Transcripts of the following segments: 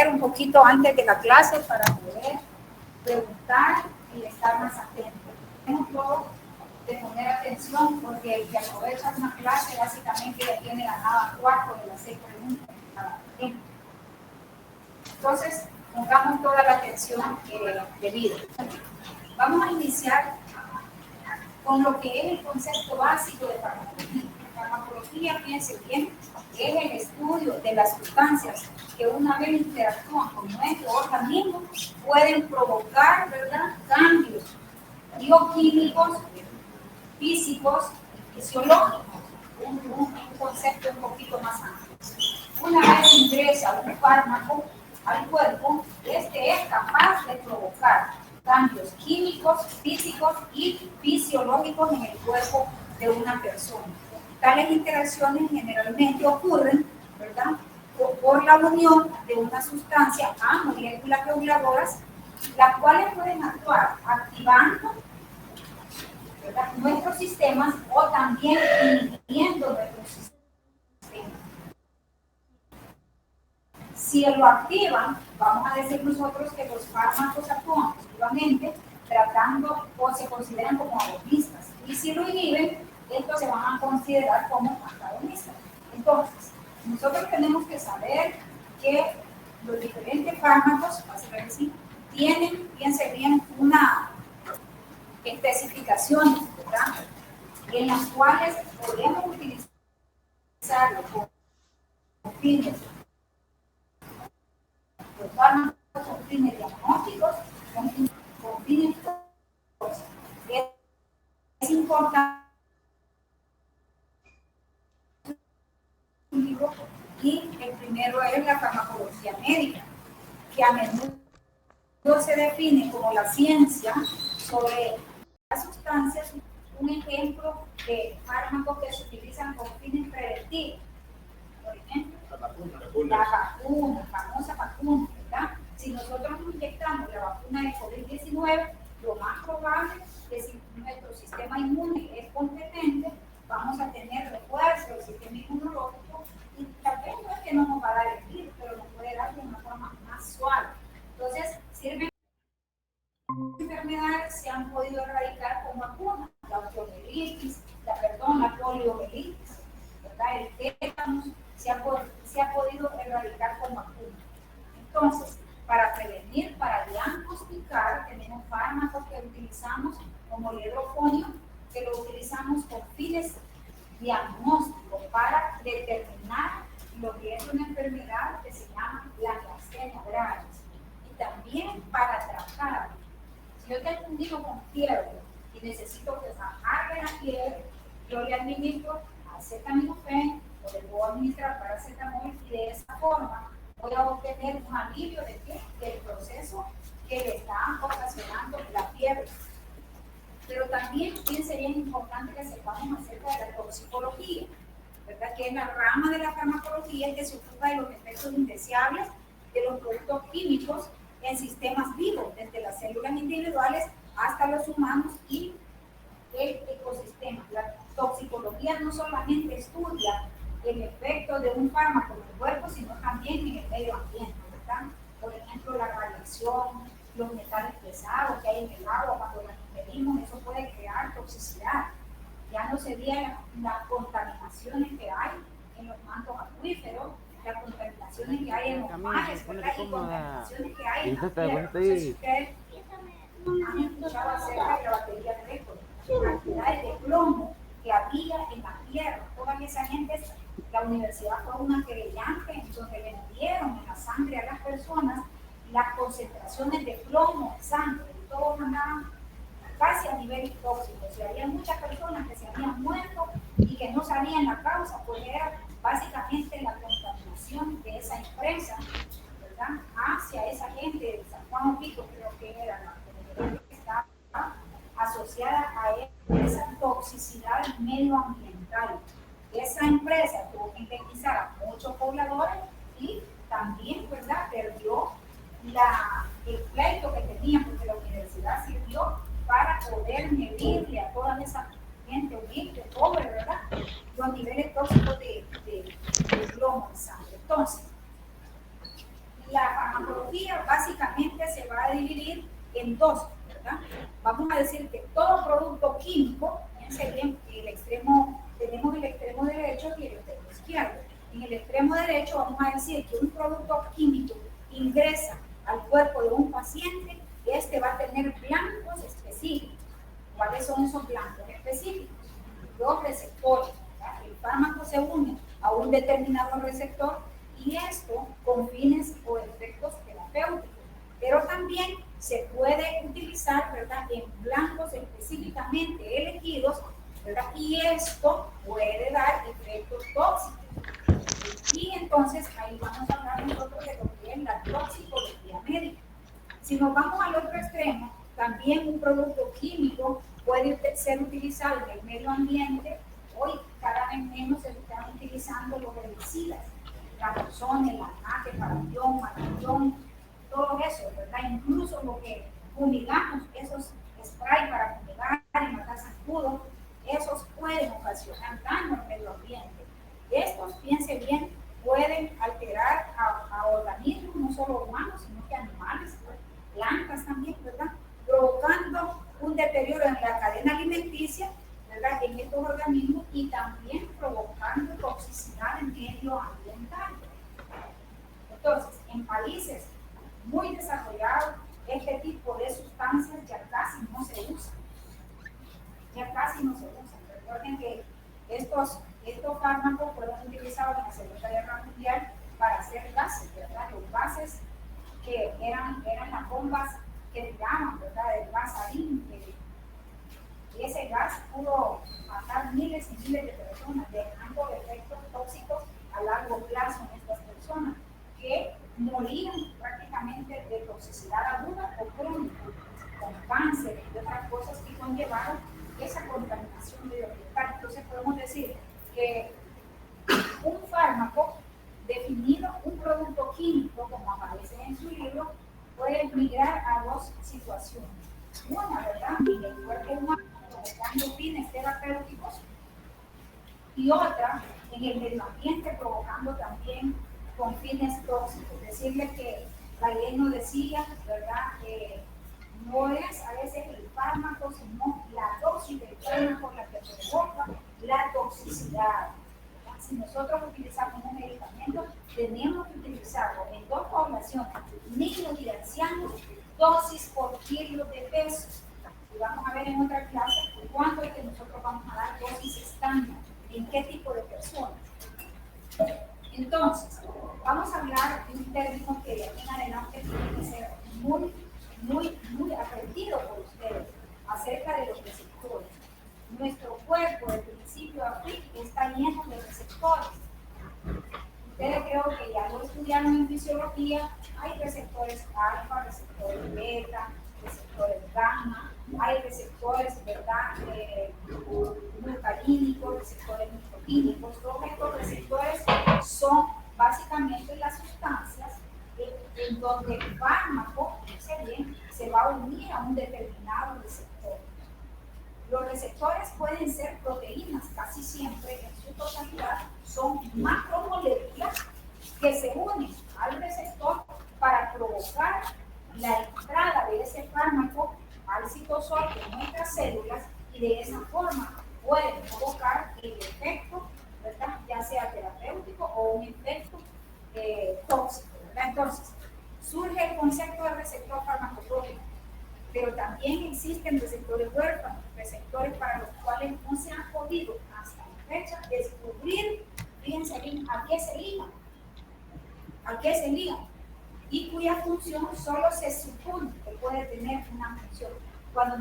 un poquito antes de la clase para poder preguntar y estar más atento. Tenemos todo de poner atención porque el que aprovecha una clase básicamente ya tiene ganada 4 de las 6 preguntas de cada tiempo. Entonces, pongamos toda la atención debida. Vamos a iniciar con lo que es el concepto básico de farmacología. Farmacología, fíjense bien, es el estudio de las sustancias que una vez interactúan con nuestro organismo pueden provocar, ¿verdad?, cambios bioquímicos, físicos, fisiológicos. Un concepto un poquito más amplio. Una vez ingresa un fármaco al cuerpo, este es capaz de provocar cambios químicos, físicos y fisiológicos en el cuerpo de una persona. Tales interacciones generalmente ocurren, ¿verdad?, por la unión de una sustancia a moléculas reguladoras, las cuales pueden actuar activando, ¿verdad?, nuestros sistemas o también inhibiendo nuestros sistemas. Si lo activan, vamos a decir nosotros que los fármacos actúan positivamente, tratando o se consideran como agonistas. Y si lo inhiben, estos se van a considerar como antagonistas. Entonces, nosotros tenemos que saber que los diferentes fármacos, así, tienen, fíjense bien, una especificaciones, ¿verdad?, en las cuales podemos utilizarlo con fines. Los fármacos con fines diagnósticos, con fines es importante. Y el primero es la farmacología médica, que a menudo se define como la ciencia sobre las sustancias. Un ejemplo de fármacos que se utilizan con fines preventivos, por ejemplo, la vacuna, famosa vacuna, ¿verdad? Si nosotros nos inyectamos la vacuna de COVID-19, lo más probable es que si nuestro sistema inmune es competente, vamos a tener refuerzo del sistema inmunológico y tal vez no es que no nos va a dar el virus, pero nos puede dar de una forma más suave. Entonces, sirven enfermedades se han podido erradicar con vacunas, la osteomielitis, la poliomielitis, ¿verdad?, el tétanos, se ha podido erradicar con vacunas. Entonces, para prevenir, para diagnosticar, tenemos fármacos que utilizamos como el hidrofonio, que lo utilizamos con fines diagnósticos para determinar lo que es una enfermedad que se llama la Neisseria gravis, y también para tratar. Si yo tengo un niño con fiebre y necesito que bajarle la fiebre, yo le administro acetaminofén o le puedo administrar paracetamol y de esa forma voy a obtener un alivio de qué? Del proceso que le está ocasionando la fiebre. Pero también sería importante que sepamos acerca de la toxicología, ¿verdad?, que es la rama de la farmacología que se ocupa de los efectos indeseables de los productos químicos en sistemas vivos, desde las células individuales hasta los humanos y el ecosistema. La toxicología no solamente estudia el efecto de un fármaco en el cuerpo, sino también en el medio ambiente, ¿verdad? Por ejemplo, la radiación, los metales pesados que hay en el agua cuando las ingerimos, eso puede crear toxicidad. Ya no serían las contaminaciones que hay en los mantos acuíferos, las contaminaciones que hay en los mares, ¿verdad?, y contaminaciones que hay en la tierra. No sé si ustedes han escuchado acerca de la batería de récord, cantidades de plomo que había en la tierra. Toda esa gente, la universidad fue una querellante en donde le midieron en la sangre a las personas las concentraciones de plomo en sangre, y todos andaban casi a nivel tóxico. Y había muchas personas que se habían muerto y que no sabían la causa, pues era básicamente la contaminación de esa empresa, ¿verdad?, hacia esa gente de San Juan Opico, creo que era la comunidad que estaba asociada a esa toxicidad medioambiental. Esa empresa tuvo que indemnizar a muchos pobladores y también, ¿verdad?, perdió el pleito que tenía, porque la universidad sirvió para poder medirle a toda esa gente humilde, pobre, ¿verdad?, los niveles tóxicos de plomo en sangre. Entonces, la etiología básicamente se va a dividir en dos, ¿verdad? Vamos a decir que todo producto químico, fíjense bien, tenemos el extremo derecho y el extremo izquierdo. En el extremo derecho vamos a decir que un producto químico ingresa al cuerpo de un paciente, este va a tener blancos específicos. ¿Cuáles son esos blancos específicos? Los receptores. El fármaco se une a un determinado receptor y esto con fines o efectos terapéuticos. Pero también se puede utilizar, ¿verdad?, en blancos específicamente elegidos, ¿verdad? Y esto puede dar efectos tóxicos. Y entonces ahí vamos a hablar nosotros de lo que es la toxicología médica. Si nos vamos al otro extremo, también un producto químico puede ser utilizado en el medio ambiente. Hoy cada vez menos se están utilizando los herbicidas, la ozona, el anaque, parabión, malatón, todo eso, ¿verdad? Incluso lo que fumigamos, esos spray para fumigar y matar zancudos, esos pueden ocasionar daño al medio ambiente. Estos, fíjense bien, pueden alterar a organismos, no solo humanos, sino que animales, plantas también, ¿verdad? Provocando un deterioro en la cadena alimenticia, ¿verdad?, en estos organismos y también provocando toxicidad en medio ambiental. Entonces, en países muy desarrollados, este tipo de sustancias ya casi no se usan. Ya casi no se usan. Recuerden que estos fármacos fueron utilizados en la Segunda Guerra Mundial para hacer gases, ¿verdad? Los gases que eran las bombas que tiraban, ¿verdad?, del gas sarín. Y ese gas pudo matar miles y miles de personas, dejando efectos tóxicos a largo plazo en estas personas, que morían prácticamente de toxicidad aguda o crónica, con cáncer y otras cosas que conllevaron esa contaminación medioambiental. Entonces podemos decir que un fármaco definido, un producto químico, como aparece en su libro, puede migrar a dos situaciones. Una, ¿verdad?, en el cuerpo humano, provocando fines terapéuticos, y otra, en el medio ambiente, provocando también con fines tóxicos. Decirle que la ley nos decía, ¿verdad?, que no es a veces el fármaco, sino la dosis del fármaco la que provoca la toxicidad. Si nosotros utilizamos un medicamento, tenemos que utilizarlo en dos poblaciones, niños y ancianos, dosis por kilo de peso. Y vamos a ver en otra clase cuánto es que nosotros vamos a dar dosis estándar, en qué tipo de personas. Entonces, vamos a hablar de un término que de aquí en adelante tiene que ser muy aprendido por ustedes, acerca de los receptores. Nuestro cuerpo, de principio a fin, está lleno de receptores. Ustedes creo que ya lo estudiaron en fisiología. Hay receptores alfa, receptores beta, receptores gamma, hay receptores, ¿verdad?, glucagínicos, receptores nicotínicos. Todos estos receptores son básicamente las sustancias en donde el fármaco se va a unir a un determinado receptor. Los receptores pueden ser proteínas, casi siempre en su totalidad son macromoléculas que se unen al receptor para provocar la entrada de ese fármaco al citosol de nuestras células, y de esa forma pueden provocar el efecto, ¿verdad?, ya sea terapéutico o un efecto tóxico, ¿verdad? Entonces, surge el concepto de receptor farmacológico, pero también existen receptores huérfanos, receptores para los cuales no se ha podido hasta la fecha descubrir, fíjense bien, a qué se ligan, y cuya función solo se supone que puede tener una función. Cuando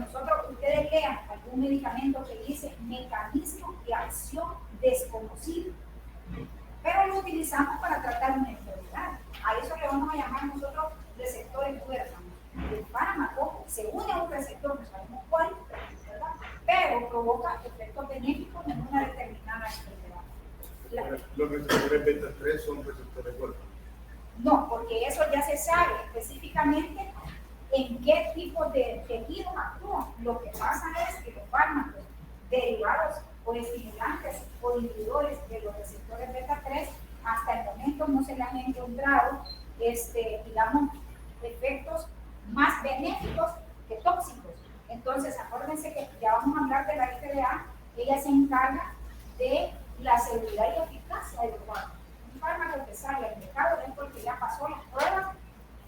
ustedes lean algún medicamento que dice mecanismo de acción desconocido, pero lo utilizamos para tratar una enfermedad, a eso le vamos a llamar nosotros receptores huérfanos. El fármaco se une a un receptor, no sabemos cuál, ¿verdad?, pero provoca efectos benéficos en una determinada enfermedad. Los receptores beta 3 son receptores huérfanos. No, porque eso ya se sabe específicamente en qué tipo de tejidos actúan. Lo que pasa es que los fármacos derivados o estimulantes o inhibidores de los receptores beta 3 hasta el momento no se le han encontrado, digamos, efectos más benéficos que tóxicos. Entonces, acuérdense que ya vamos a hablar de la FDA, ella se encarga de la seguridad y eficacia del fármaco. Un fármaco que sale al mercado es porque ya pasó las pruebas,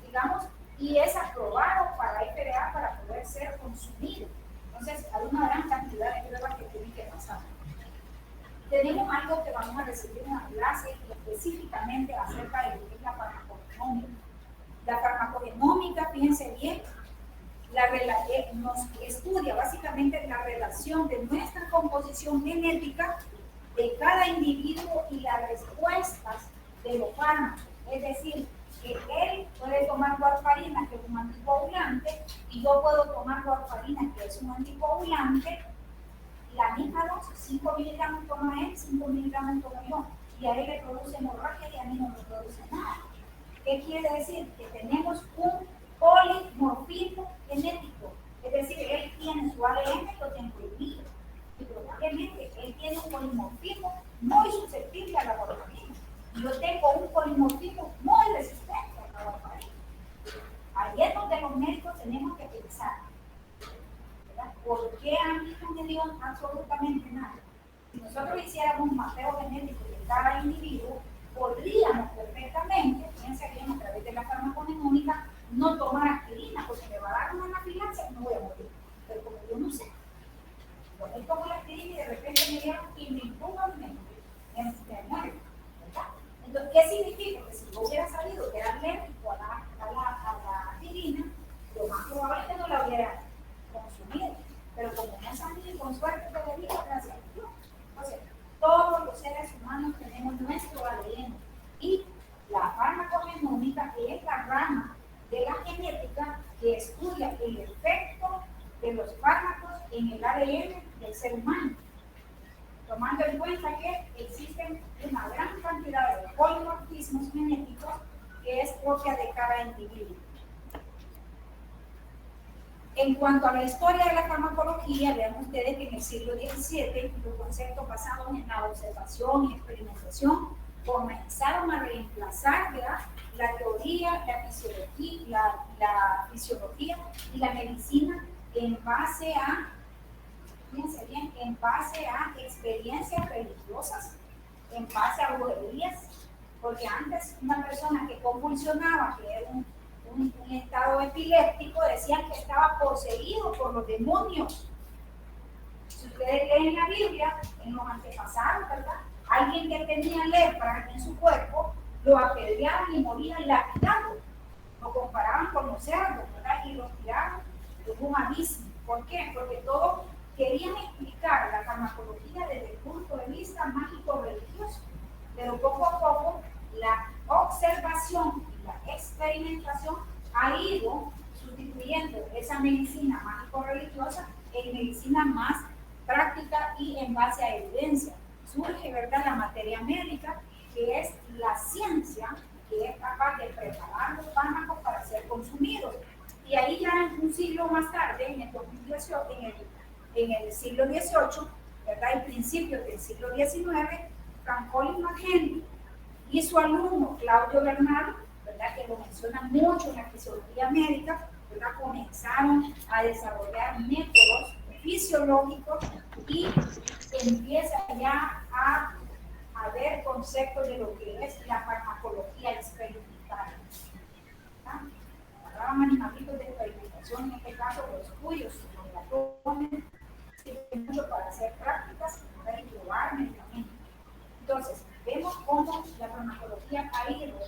digamos, y es aprobado para FDA para poder ser consumido. Entonces, hay una gran cantidad de pruebas que tienen que pasar. Tenemos algo que vamos a recibir en la clase específicamente acerca de lo que es la farmacogenómica. La farmacogenómica, fíjense bien, nos estudia básicamente la relación de nuestra composición genética de cada individuo y las respuestas de los fármacos. Es decir, que él puede tomar warfarina, que es un anticoagulante, y yo puedo tomar warfarina, que es un anticoagulante, la misma dosis, 5 miligramos toma él, 5 miligramos tomo yo, y a él le produce hemorragia y a mí no me produce nada. ¿Qué quiere decir? Que tenemos un polimorfismo genético, es decir, él tiene su ADN, lo tengo el mío, y probablemente él tiene un polimorfismo muy susceptible a la warfarina. Yo tengo un polimorfismo muy resistente a la warfarina. Ahí es donde los médicos tenemos que pensar, ¿verdad? ¿Por qué a mí no me dio absolutamente nada? Si nosotros hiciéramos un mapeo genético de cada individuo, podríamos perfectamente, fíjense bien, a través de la farmacogenómica, no tomar aspirina, porque me va a dar una anafilaxia y me voy a morir. Pero como yo no sé, yo me tomo la aspirina y de repente me dieron y me impongo y me muero. Entonces, ¿qué significa? Que si yo hubiera sabido que era alérgico a la aspirina, lo más probable es que no la hubiera consumido. Pero como no sabía, con suerte te le digo, gracias a Dios. Entonces, todos los seres humanos tenemos nuestro ADN. Y la farmacogenómica es la rama de la genética que estudia el efecto de los fármacos en el ADN del ser humano, tomando en cuenta que existen una gran cantidad de polimorfismos genéticos que es propia de cada individuo. En cuanto a la historia de la farmacología, vean ustedes que en el siglo XVII los conceptos basados en la observación y experimentación comenzaron a reemplazar, ¿verdad?, la teoría, la fisiología y la medicina en base a, fíjense bien, en base a experiencias religiosas, en base a brujerías, porque antes una persona que convulsionaba, que era un estado epiléptico, decían que estaba poseído por los demonios. Si ustedes leen la Biblia, en los antepasados, ¿verdad?, alguien que tenía lepra en su cuerpo, lo apedreaban y morían lapidados. Lo comparaban con los cerdos, ¿verdad?, y los tiraban en un abismo. ¿Por qué? Porque todos querían explicar la farmacología desde el punto de vista mágico-religioso, pero poco a poco la observación y la experimentación ha ido sustituyendo esa medicina mágico-religiosa en medicina más práctica y en base a evidencia. Surge, ¿verdad?, la materia médica, que es la ciencia que es capaz de preparar los fármacos para ser consumidos. Y ahí ya en un siglo más tarde, en el siglo XVIII, ¿verdad?, y principios del siglo XIX, Franklin McKenzie y su alumno Claudio Bernal, ¿verdad?, que lo menciona mucho en la fisiología médica, ¿verdad?, comenzaron a desarrollar métodos fisiológicos y empieza ya a haber conceptos de lo que es la farmacología experimental. Hablaban animalitos de experimentación, en este caso los cuyos sirven mucho para hacer prácticas y probar medicamentos. Entonces, vemos cómo la farmacología ha ido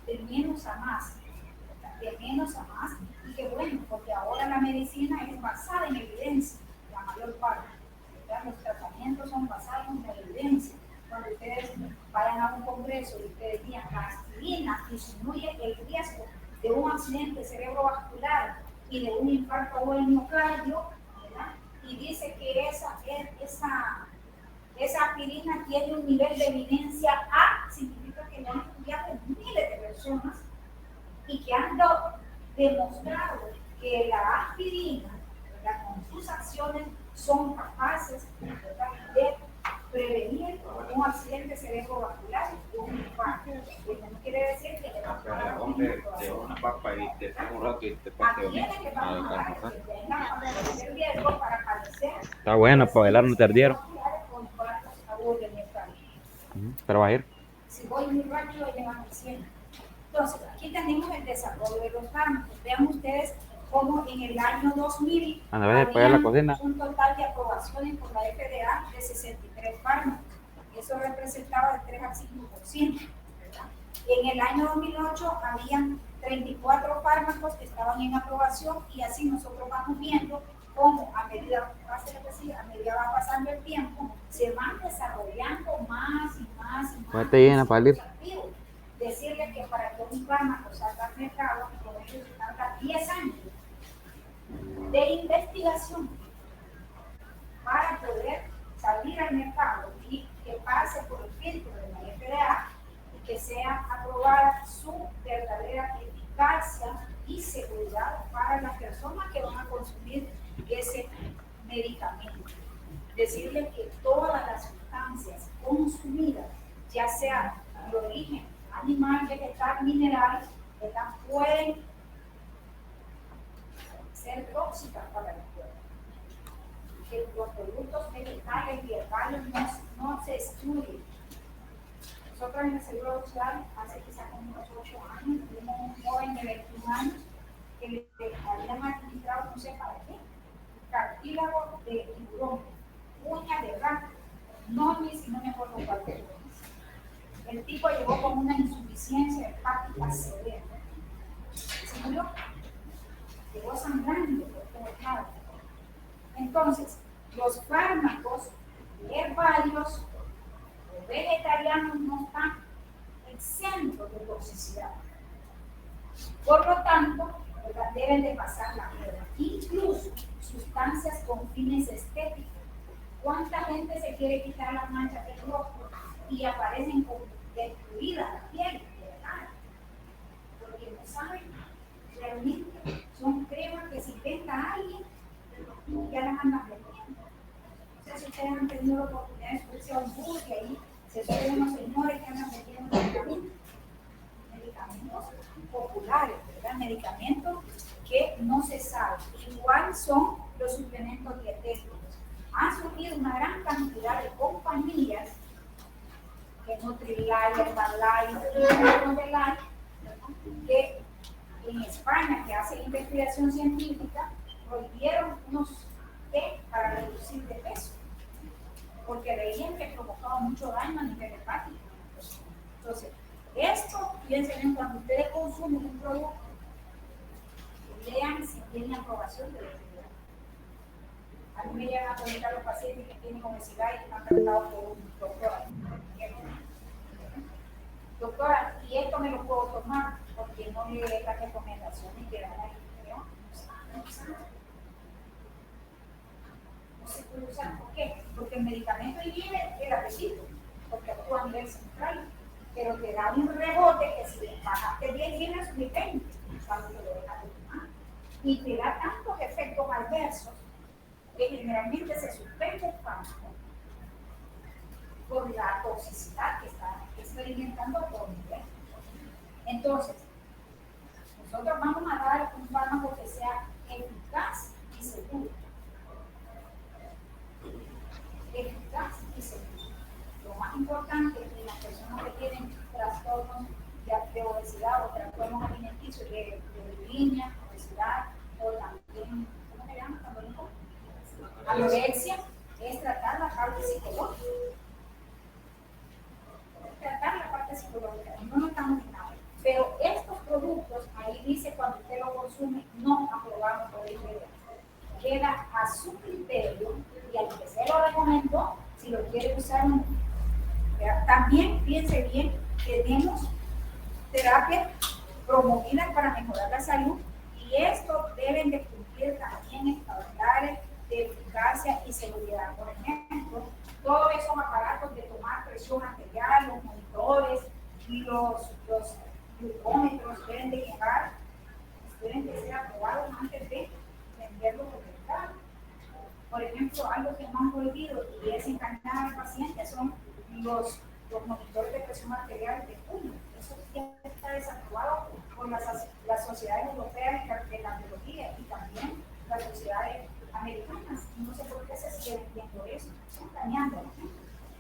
de menos a más, y que bueno, porque ahora la medicina es basada en evidencia, la mayor parte, ¿verdad? Los tratamientos son basados en la evidencia. Cuando ustedes vayan a un congreso y ustedes digan la aspirina disminuye el riesgo de un accidente cerebrovascular y de un infarto o el miocardio, ¿verdad?, y dice que esa aspirina tiene un nivel de evidencia A, significa que lo han estudiado miles de personas y que han demostrado que la aspirina, ¿verdad?, con sus acciones son capaces, ¿verdad?, de prevenir un accidente cerebrovascular o un infarto. Eso no quiere decir que le vamos a dar una papa y te un rato y te a pase quienes le vamos a dar que tengan el riesgo para padecer. Está bueno, para bailar no te ardieron. O infartos agudos del miocardio. Pero va a ir. Si voy muy rápido, llegan al 100. Entonces, aquí tenemos el desarrollo de los fármacos. Vean ustedes cómo en el año 2000 Anda, vaya a pagar la cocina. un total de aprobaciones por la FDA de 63 fármacos. Eso representaba de 3 al 5%. ¿Verdad? En el año 2008 habían 34 fármacos que estaban en aprobación y así nosotros vamos viendo cómo a medida va pasando el tiempo, se van desarrollando más y más y más. Pues te llena para ir. Decirle que para que un fármaco salga al mercado, por ello se tarda 10 años de investigación para poder salir al mercado y que pase por el filtro de la FDA y que sea aprobada su verdadera eficacia y seguridad para las personas que van a consumir ese medicamento. Decirle que todas las sustancias consumidas, ya sea de origen animal, vegetal, mineral, pueden ser tóxicas para el cuerpo. Que los productos vegetales y herbales no se excluyen. Nosotros en el Seguro Social, hace quizás como unos 8 años, tuvimos un joven de 21 años que le habían administrado, no sé para qué, cartílago de tiburón, uña de gato, no me acuerdo cuál de ellos. El tipo llegó con una insuficiencia hepática severa. Se murió. Llegó sangrando por todos lados. Entonces, los fármacos herbarios o vegetarianos no están exentos de toxicidad. Por lo tanto, deben de pasar la prueba. Incluso sustancias con fines estéticos. ¿Cuánta gente se quiere quitar las manchas del rostro y aparecen con destruida la piel? ¿Verdad? Porque no saben, realmente son cremas que si venda alguien, ya las andan vendiendo. No sé si ustedes han tenido la oportunidad de subirse a un bus y ahí se suben unos señores que andan vendiendo medicamentos populares, ¿verdad? Medicamentos que no se sabe. Igual son los suplementos dietéticos. Han surgido una gran cantidad de compañías que Nutrilite, Herbalife, Life, que en España, que hacen investigación científica, prohibieron unos té para reducir de peso, porque veían que provocaba mucho daño a nivel hepático. Entonces, esto, piensen, cuando ustedes consumen un producto, lean si tiene aprobación de la FDA. A mí me llegan a preguntar los pacientes que tienen obesidad y están tratados por un doctor. Doctora, ¿y esto me lo puedo tomar? Porque no le dé las recomendaciones que dan ahí. No se puede usar. ¿Por qué? Porque el medicamento inhibe el apetito, porque actúa a nivel central, pero te da un rebote que si bajaste 10 libras, subí 20 cuando te lo dejas de tomar. Y te da tantos efectos adversos que generalmente se suspende el fármaco por la toxicidad que está experimentando a todo nivel. Entonces, nosotros vamos a dar un fármaco que sea eficaz y seguro. Eficaz y seguro. Lo más importante en las personas que tienen trastornos de obesidad o trastornos alimenticios de bulimia, obesidad o también, ¿cómo se llama? Anorexia, es tratar la parte psicológica. Tratar la parte psicológica, no estamos en nada. Pero estos productos, ahí dice cuando usted lo consume, no aprobado por el FDA. Queda a su criterio y al que se lo recomendó, si lo quiere usar o no. También piense bien, tenemos terapias promovidas para mejorar la salud y esto deben de cumplir también estándares de eficacia y seguridad. Por ejemplo, todos esos aparatos de tomar presión arterial, los monitores y los glucómetros deben de ser aprobados antes de venderlos al mercado. Por ejemplo, algo que no han prohibido y es engañar al paciente son los monitores de presión arterial de pulmón. Eso ya está desaprobado por las sociedades europeas de cardiología y también las sociedades americanas. No sé por qué se sigue viendo eso. Están engañando.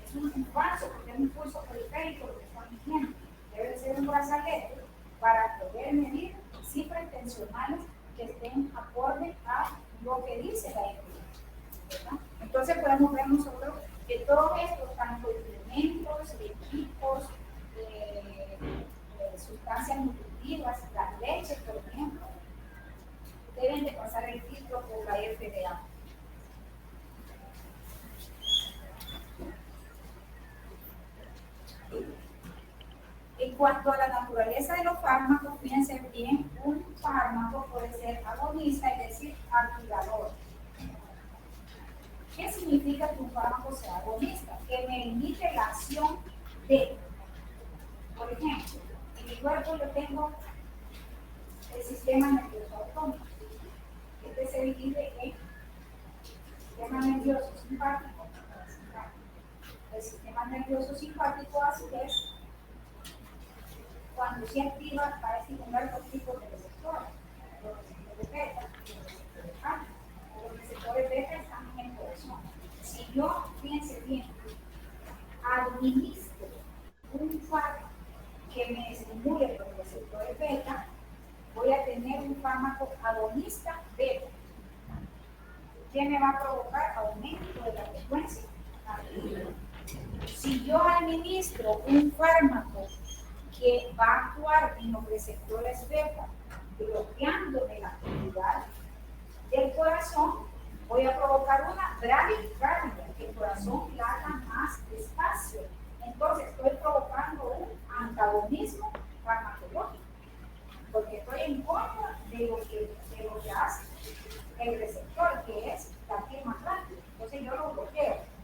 Es un falso, porque es un pulso periférico lo que están diciendo. Debe ser un brazalete para poder medir cifras tensionales que estén acorde a lo que dice la FDA. Entonces podemos ver nosotros que todos estos, tanto implementos, equipos, sustancias nutritivas, las leches, por ejemplo, deben de pasar el filtro por la FDA. En cuanto a la naturaleza de los fármacos, fíjense bien, un fármaco puede ser agonista, es decir, activador. ¿Qué significa que un fármaco sea agonista? Que me limite la acción de, por ejemplo, en mi cuerpo yo tengo el sistema nervioso autónomo. Este se divide en sistema nervioso simpático. El sistema nervioso simpático, a su vez, cuando se activa, va a estimular dos tipos de receptores. Los receptores beta y los receptores alfa. Los receptores beta están en el corazón. Si yo, fíjense bien, administro un fármaco que me estimule los receptores beta, voy a tener un fármaco agonista beta. ¿Qué me va a provocar? Aumento de la frecuencia. Si yo administro un fármaco que va a actuar en los receptores beta, bloqueándome la actividad del corazón, voy a provocar una bradicardia, que el corazón lata más despacio. Entonces estoy provocando un antagonismo farmacológico, porque estoy en contra de lo que hace el receptor, que es latir más rápido. Entonces yo lo bloqueo.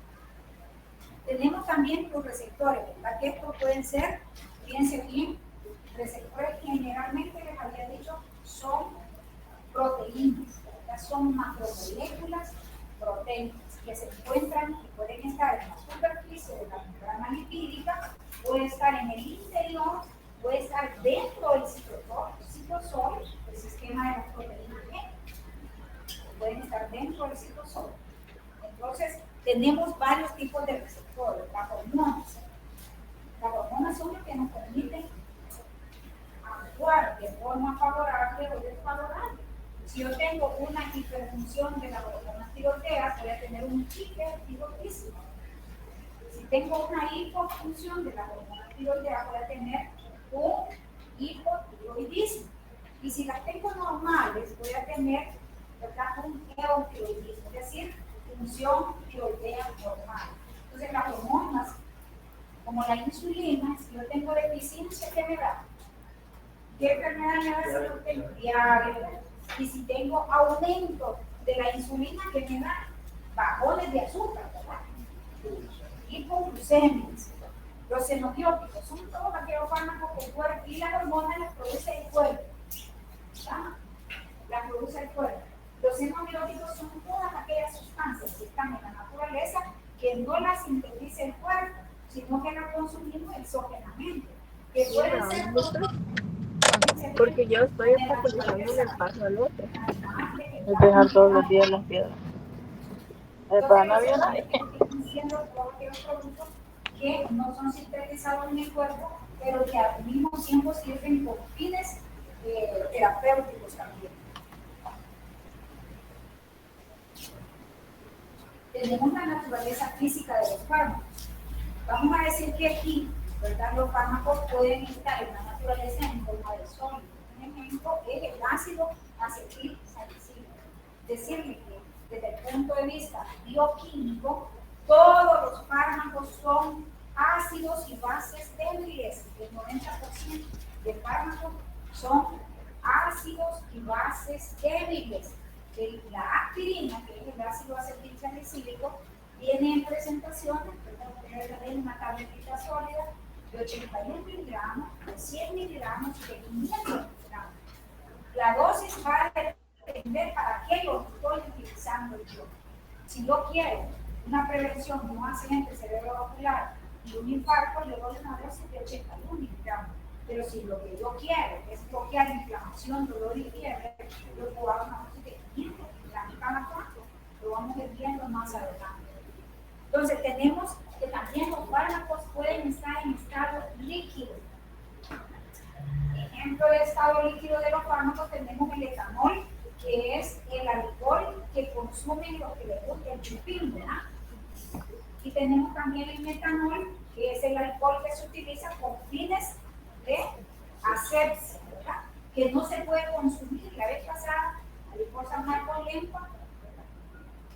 Tenemos también los receptores, ¿verdad? Que estos pueden ser, fíjense bien, receptores que generalmente les había dicho son proteínas, ¿verdad? Son macromoléculas proteicas que se encuentran y pueden estar en la superficie de la membrana lipídica, puede estar en el interior, puede estar dentro del citosol, el sistema de las proteínas G, pueden estar dentro del citosol. Entonces, tenemos varios tipos de receptores. Las hormonas. Las hormonas son las que nos permiten actuar de forma favorable o desfavorable. Si yo tengo una hiperfunción de la hormona tiroideas, voy a tener un hipertiroidismo. Si tengo una hipofunción de la hormona tiroideas, voy a tener un hipotiroidismo. Y si las tengo normales, voy a tener, ¿verdad?, un eutiroidismo, es decir, función tiroidea normal. Entonces las hormonas, como la insulina, si yo tengo deficiencia, ¿qué me da? ¿Qué enfermedad me va a hacer? Diabetes. Y si tengo aumento de la insulina, ¿qué me da? Bajones de azúcar, ¿verdad? Hipoglucemias. Los xenobióticos son todos aquellos fármacos que el cuerpo y las hormonas las produce el cuerpo. ¿Verdad? Las produce el cuerpo. Los xenobióticos son todas aquellas sustancias que están en la naturaleza que no las sintetiza el cuerpo, sino que las consumimos exógenamente. Que pueden ser porque yo estoy obstaculizando el paso al otro. Es dejar todos los días las piedras. El pana viene ahí. Diciendo todos aquellos productos que no son sintetizados en el cuerpo, pero que al mismo tiempo sirven con fines terapéuticos también. Tenemos la naturaleza física de los fármacos. Vamos a decir que aquí, ¿verdad?, los fármacos pueden estar en la naturaleza en forma de sólido. Un ejemplo es el ácido acetilsalicílico. Decirle que desde el punto de vista bioquímico, todos los fármacos son ácidos y bases débiles. El 90% de fármacos son ácidos y bases débiles. La aspirina, que es el ácido acetilsalicílico, viene en presentaciones, en una tabletita sólida de 81 miligramos, de 100 miligramos y de 500 miligramos. La dosis va a depender para qué lo estoy utilizando yo. Si yo quiero una prevención de un accidente cerebrovascular y un infarto, le doy una dosis de 81 miligramos. Pero si lo que yo quiero es bloquear inflamación, dolor y fiebre, yo puedo dar una dosis de 500 miligramos. ¿Cada cuánto? Lo vamos a ir viendo más adelante. Entonces tenemos que también los fármacos pueden estar en estado líquido. Ejemplo de estado líquido de los fármacos tenemos el etanol, que es el alcohol que consumen los que les gusta el chupín, ¿verdad? Y tenemos también el metanol, que es el alcohol que se utiliza con fines de asepsia, ¿verdad? Que no se puede consumir. La vez pasada, la glucosa marcó lengua,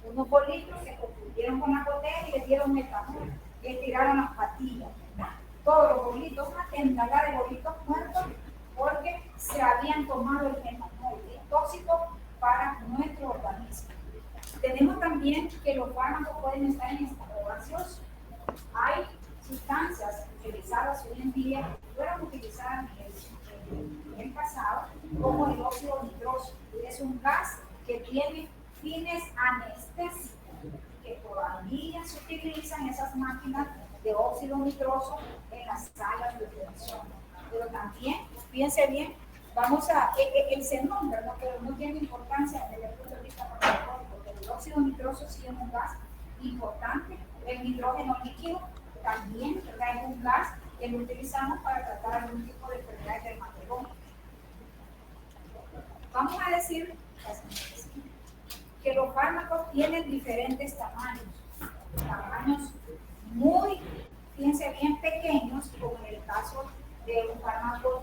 unos bolitos se confundieron con la botella y le dieron metanol, le tiraron las patillas, ¿verdad? Todos los bolitos, una tendalada de bolitos muertos, porque se habían tomado el metanol, es tóxico para nuestro organismo. Tenemos también que los fármacos pueden estar en estado gaseoso. Hay sustancias utilizadas hoy en día que fueron utilizadas en el pasado, como el óxido nitroso. Es un gas que tiene fines anestésicos, que todavía se utilizan esas máquinas de óxido nitroso en las salas de operación. Pero también, fíjense bien, vamos a, el xenón, ¿verdad? Pero no tiene importancia desde el punto de vista farmacológico, pero el óxido nitroso sí es un gas importante. El nitrógeno líquido también, ¿verdad? Es un gas que lo utilizamos para tratar algún tipo de enfermedad dermatológica. Vamos a decir que los fármacos tienen diferentes tamaños muy, fíjense bien, pequeños, como en el caso de un fármaco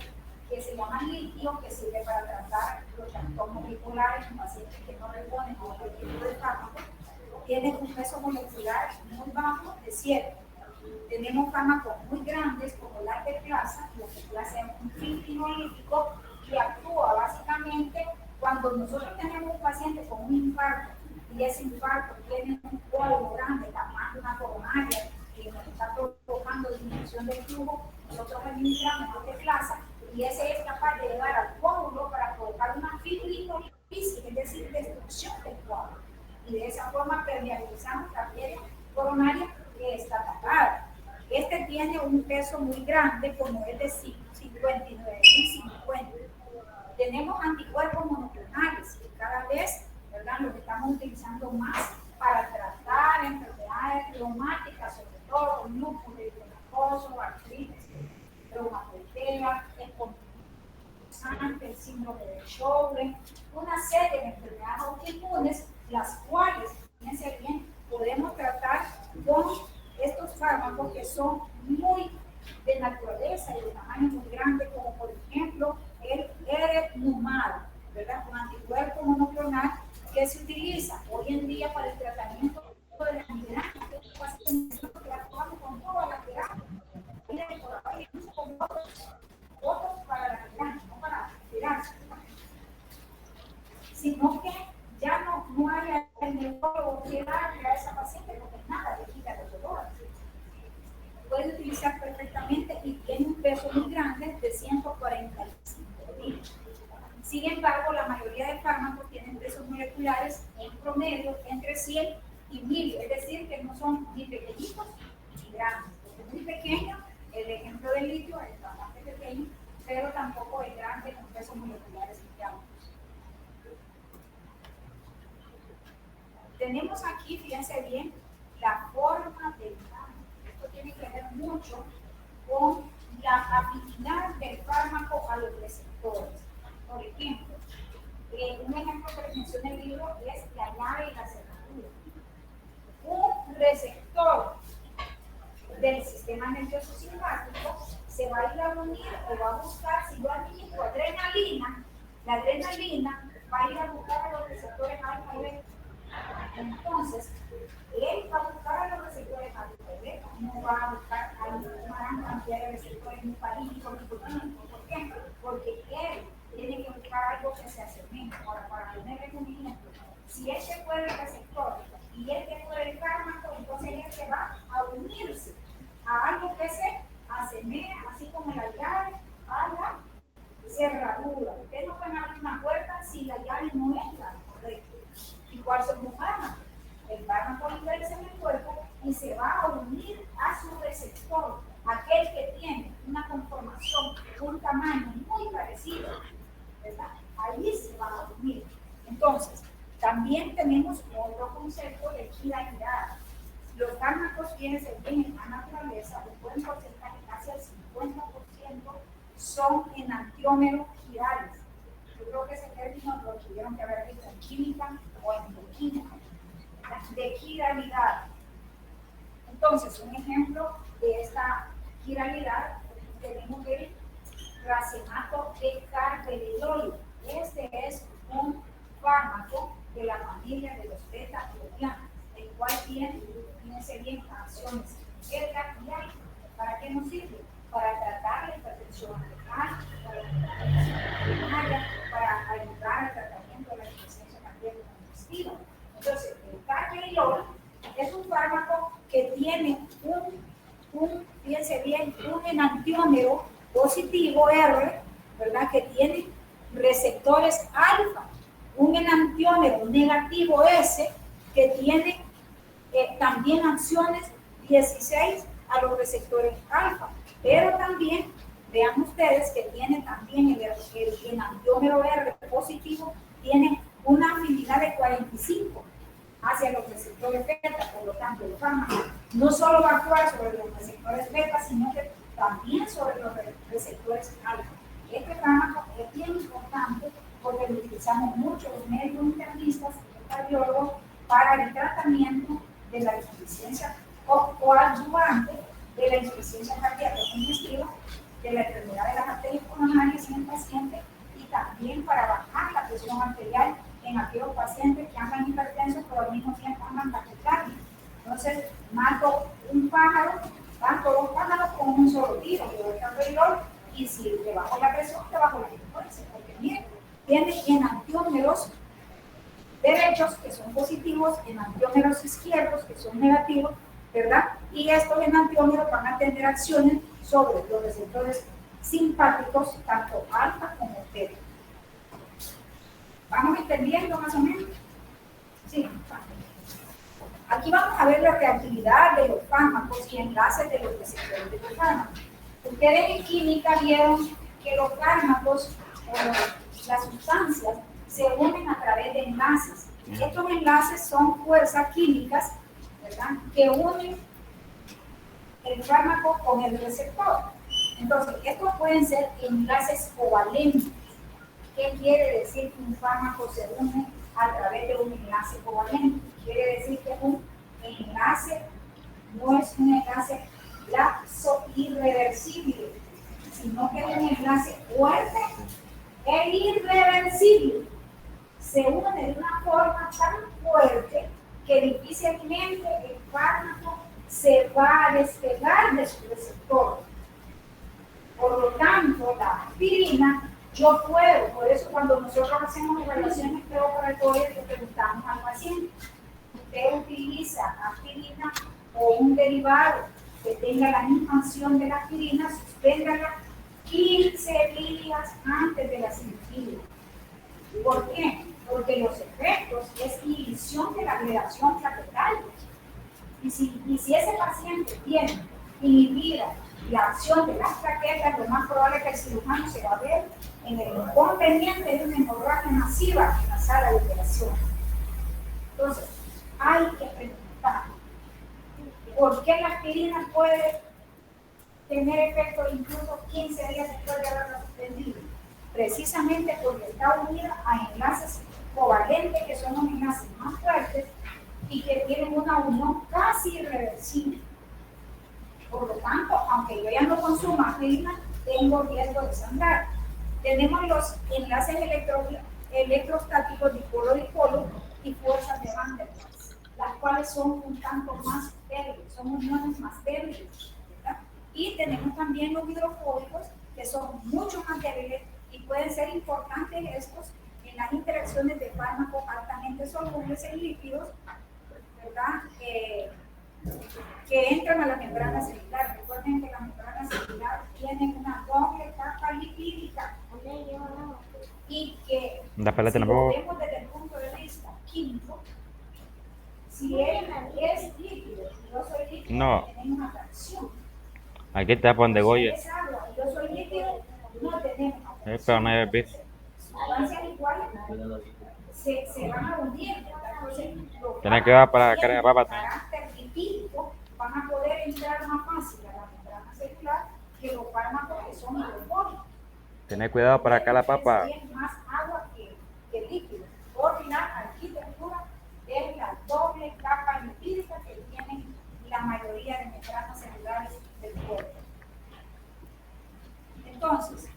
que se llama litio, que sirve para tratar los trastornos bipolares en pacientes que no responden a otro tipo de fármaco. Tienen un peso molecular muy bajo de 7. Tenemos fármacos muy grandes como la alteplasa, la alteplasa es un fibrinolítico que actúa básicamente cuando nosotros tenemos un paciente con un infarto y ese infarto tiene un coágulo grande, tamaño de una coronaria, que nos está provocando disminución del flujo, nosotros administramos alteplasa y ese es capaz de llegar al coágulo para provocar una fibrinolisis, es decir, destrucción del coágulo. Y de esa forma permeabilizamos la arteria coronaria que está tapada. Este tiene un peso muy grande, como es de 59.050. Tenemos anticuerpos monoclonales, que cada vez, ¿verdad?, los estamos utilizando más para tratar enfermedades reumáticas, sobre todo lupus eritematoso, artritis reumatoidea, el síndrome de Sjögren, una serie de enfermedades autoinmunes, las cuales, fíjense bien, podemos tratar con estos fármacos que son muy de naturaleza y de tamaño muy grande, como por ejemplo el eretumumab, ¿verdad? Un anticuerpo monoclonal que se utiliza hoy en día para el tratamiento de la migraña, que actuamos con toda la terapia, incluso con otros para la migraña, no para tirarse, sino que ya no hay el neurólogo que darle a esa paciente porque nada le quita los dolores. Puede utilizar perfectamente y tiene un peso muy grande de 145 gramos. Sin embargo, la mayoría de fármacos tienen pesos moleculares en promedio entre 100 y 1000, es decir, que no son ni pequeñitos ni grandes. Es muy pequeño, el ejemplo del litio es bastante pequeño, pero tampoco es grande con pesos moleculares muy altos. Tenemos aquí, fíjense bien, la forma del fármaco. Esto tiene que ver mucho con la afinidad del fármaco a los receptores. Por ejemplo, un ejemplo que les menciona el libro es la llave y la cerradura. Un receptor del sistema nervioso simpático se va a ir a unir o va a buscar, si yo administro adrenalina, la adrenalina va a ir a buscar a los receptores alfa y beta. Entonces, él va a buscar a los receptores alfa y beta, no va a buscar a una gran cantidad de receptores muscarínicos y proteínicos. ¿Por qué? Porque él tiene que buscar algo que se asemeje. Ahora, para ponerle un ejemplo, si este fue el receptor y este fue el fármaco, entonces este va a unirse a algo que se asemeje, así como la llave a la cerradura. Ustedes no pueden abrir una puerta si la llave no es la correcta. ¿Y cuál son los fármacos? El fármaco y se va a unir a su receptor, aquel que tiene una conformación, un tamaño muy parecido, ¿verdad? Ahí se va a unir. Entonces, también tenemos otro concepto de giralidad. Los fármacos, fíjense bien, en la naturaleza, un buen porcentaje, casi el 50%, son enantiómeros girales. Yo creo que ese término lo tuvieron que haber visto en química o en bioquímica, de giralidad. Entonces, un ejemplo de esta giralidad, tenemos el racemato de carvedilol. Este es un fármaco de la familia de los beta-bloqueantes, el cual tiene, fíjense bien, acciones beta y alfa. ¿Para qué nos sirve? Para tratar la hipertensión arterial, para tratar la hipertensión primaria, para ayudar al tratamiento de la insuficiencia cardíaca congestiva. Entonces, el carvedilol es un fármaco que tiene fíjense bien, un enantiómero positivo R, ¿verdad? Que tiene receptores alfa, un enantiómero negativo S que tiene también acciones 16 a los receptores alfa, pero también vean ustedes que tiene también el enantiómero R positivo, tiene una afinidad de 45 hacia los receptores beta. Por lo tanto, el fármaco no solo va a actuar sobre los receptores beta, sino que también sobre los receptores alfa. Este fármaco es bien importante porque lo utilizamos mucho los médicos internistas y los cardiólogos para el tratamiento de la insuficiencia coadyuvante, de la insuficiencia cardíaca congestiva, de la enfermedad de las arterias coronarias en el paciente y también para bajar la presión arterial en aquellos pacientes que andan hipertensos pero al mismo tiempo andan taquicardia. Entonces, mato un pájaro, mato dos pájaros con un solo tiro, le doy carvedilol y si te bajo la presión, te bajo la frecuencia, porque miren, tiene enantiómeros derechos que son positivos, enantiómeros izquierdos que son negativos, ¿verdad? Y estos enantiómeros van a tener acciones sobre los receptores simpáticos, tanto alfa como beta. ¿Vamos entendiendo más o menos? Sí. Aquí vamos a ver la reactividad de los fármacos y enlaces de los receptores de los fármacos. Ustedes en química vieron que los fármacos o las sustancias se unen a través de enlaces. Estos enlaces son fuerzas químicas, ¿verdad?, que unen el fármaco con el receptor. Entonces, estos pueden ser enlaces covalentes. ¿Qué quiere decir que un fármaco se une a través de un enlace covalente? Quiere decir que un enlace no es un enlace laxo irreversible, sino que es un enlace fuerte e irreversible. Se une de una forma tan fuerte que difícilmente el fármaco se va a despegar de su receptor. Por lo tanto, la aspirina, yo puedo, por eso cuando nosotros hacemos evaluaciones preoperatorias, le preguntamos al paciente, ¿usted utiliza aspirina o un derivado que tenga la misma acción de la aspirina? Suspéndala 15 días antes de la cirugía. ¿Por qué? Porque los efectos es inhibición de la agregación plaquetaria. Y si ese paciente tiene inhibida la acción de las plaquetas, lo más probable es que el cirujano se va a ver en el inconveniente de una hemorragia masiva en la sala de operación. Entonces, hay que preguntar, ¿por qué la aspirina puede tener efecto incluso 15 días después de haberla suspendido? Precisamente porque está unida a enlaces covalentes, que son los enlaces más fuertes y que tienen una unión casi irreversible. Por lo tanto, aunque yo ya no consumo aspirina, tengo riesgo de sangrar. Tenemos los enlaces electrostáticos dipolo-dipolo y fuerzas de Van der Waals, las cuales son un tanto más débiles, son uniones más débiles, ¿verdad? Y tenemos también los hidrofóbicos, que son mucho más débiles y pueden ser importantes estos en las interacciones de fármacos altamente solubles en líquidos, ¿verdad? Que entran a la membrana celular. Recuerden que la membrana celular tiene una doble capa lipídica y que si lo vemos desde el punto de vista químico, si él es líquido yo soy líquido, No. tenemos atracción. Aquí te ponen de Si Goya. es agua y yo soy líquido, no tenemos Pero no hay visto. sustancias iguales se van a hundir. Entonces, los Tiene que va para la fármacos carne de tienen papa también. carácter lipídico, van a poder entrar más fácil a la membrana celular que los fármacos que son hidrofóbicos. Tener cuidado para acá la papa. Tienen más agua que líquido. Por la arquitectura es la doble capa lipídica que tienen la mayoría de membranas celulares del cuerpo. Entonces,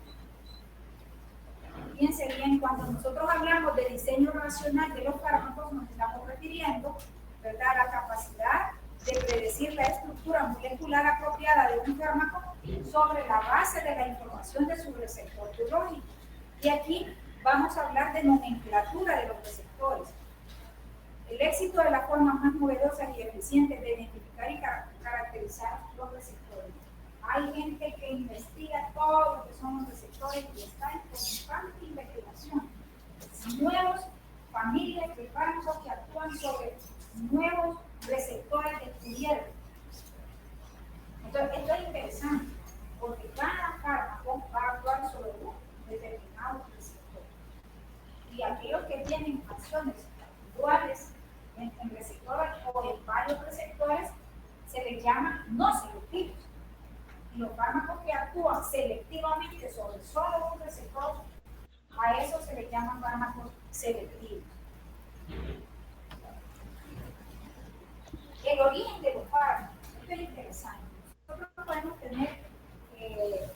fíjense bien, cuando nosotros hablamos de diseño racional de los fármacos, nos estamos refiriendo, ¿verdad?, a la capacidad de predecir la estructura molecular apropiada de un fármaco sobre la base de la información de su receptor biológico. Y aquí vamos a hablar de nomenclatura de los receptores. El éxito de las formas más novedosas y eficientes de identificar y caracterizar los receptores. Hay gente que investiga todo lo que son los receptores y está en constante investigación. Nuevas familias de fármacos que actúan sobre nuevos receptores descubiertos. Entonces, esto es interesante, porque cada fármaco va a actuar sobre un determinado receptor. Y aquellos que tienen acciones iguales en receptores o en varios receptores se les llama no selectivos. Y los fármacos que actúan selectivamente sobre solo un receptor, a eso se les llaman fármacos selectivos. El origen de los fármacos, esto es interesante. Nosotros podemos tener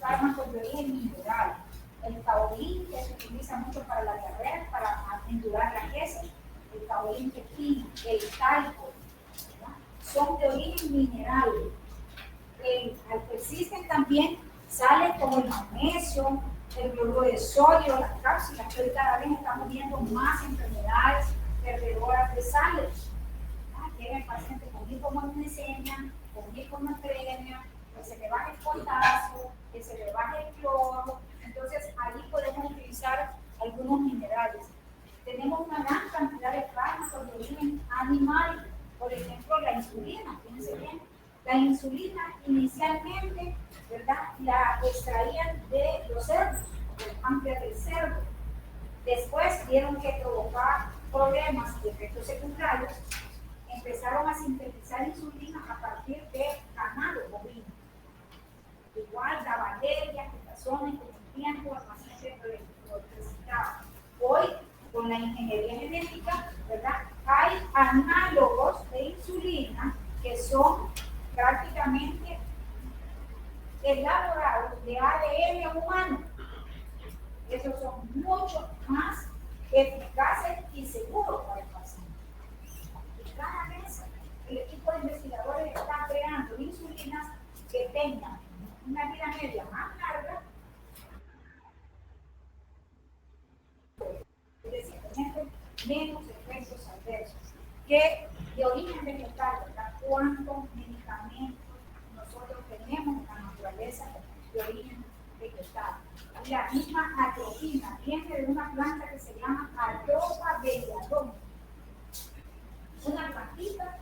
fármacos de origen mineral. El taurine, que se utiliza mucho para la diarrea, para endurar la heces, el taurine peptino, el talco, ¿verdad?, son de origen mineral. Existen también sales como el magnesio, el cloruro de sodio, las cápsulas, que hoy cada vez estamos viendo más enfermedades perdedoras de sales. Llega el paciente con hipomagnesemia, con hiponatremia, que se le baje el potasio, que se le baje el cloro. Entonces ahí podemos utilizar algunos minerales. Tenemos una gran cantidad de fármacos de origen animal, por ejemplo la insulina, fíjense bien. La insulina inicialmente, ¿verdad?, la extraían de los cerdos, del páncreas del cerdo. Después vieron que provocaba problemas y efectos secundarios. Empezaron a sintetizar insulina a partir de ganado bovino. Igual daba alergias, picazón, con el tiempo el paciente lo necesitaba. Hoy, con la ingeniería genética, ¿verdad?, hay análogos de insulina que son prácticamente elaborados de ADN humano. Esos son mucho más eficaces y seguros para el paciente. Y cada vez el equipo de investigadores está creando insulinas que tengan una vida media más larga, es decir, menos efectos adversos, que de origen vegetal, ¿verdad? ¿Cuántos medicamentos nosotros tenemos en la naturaleza de origen vegetal? Y la misma atropina viene de una planta que se llama Atropa belladón. Una plantita,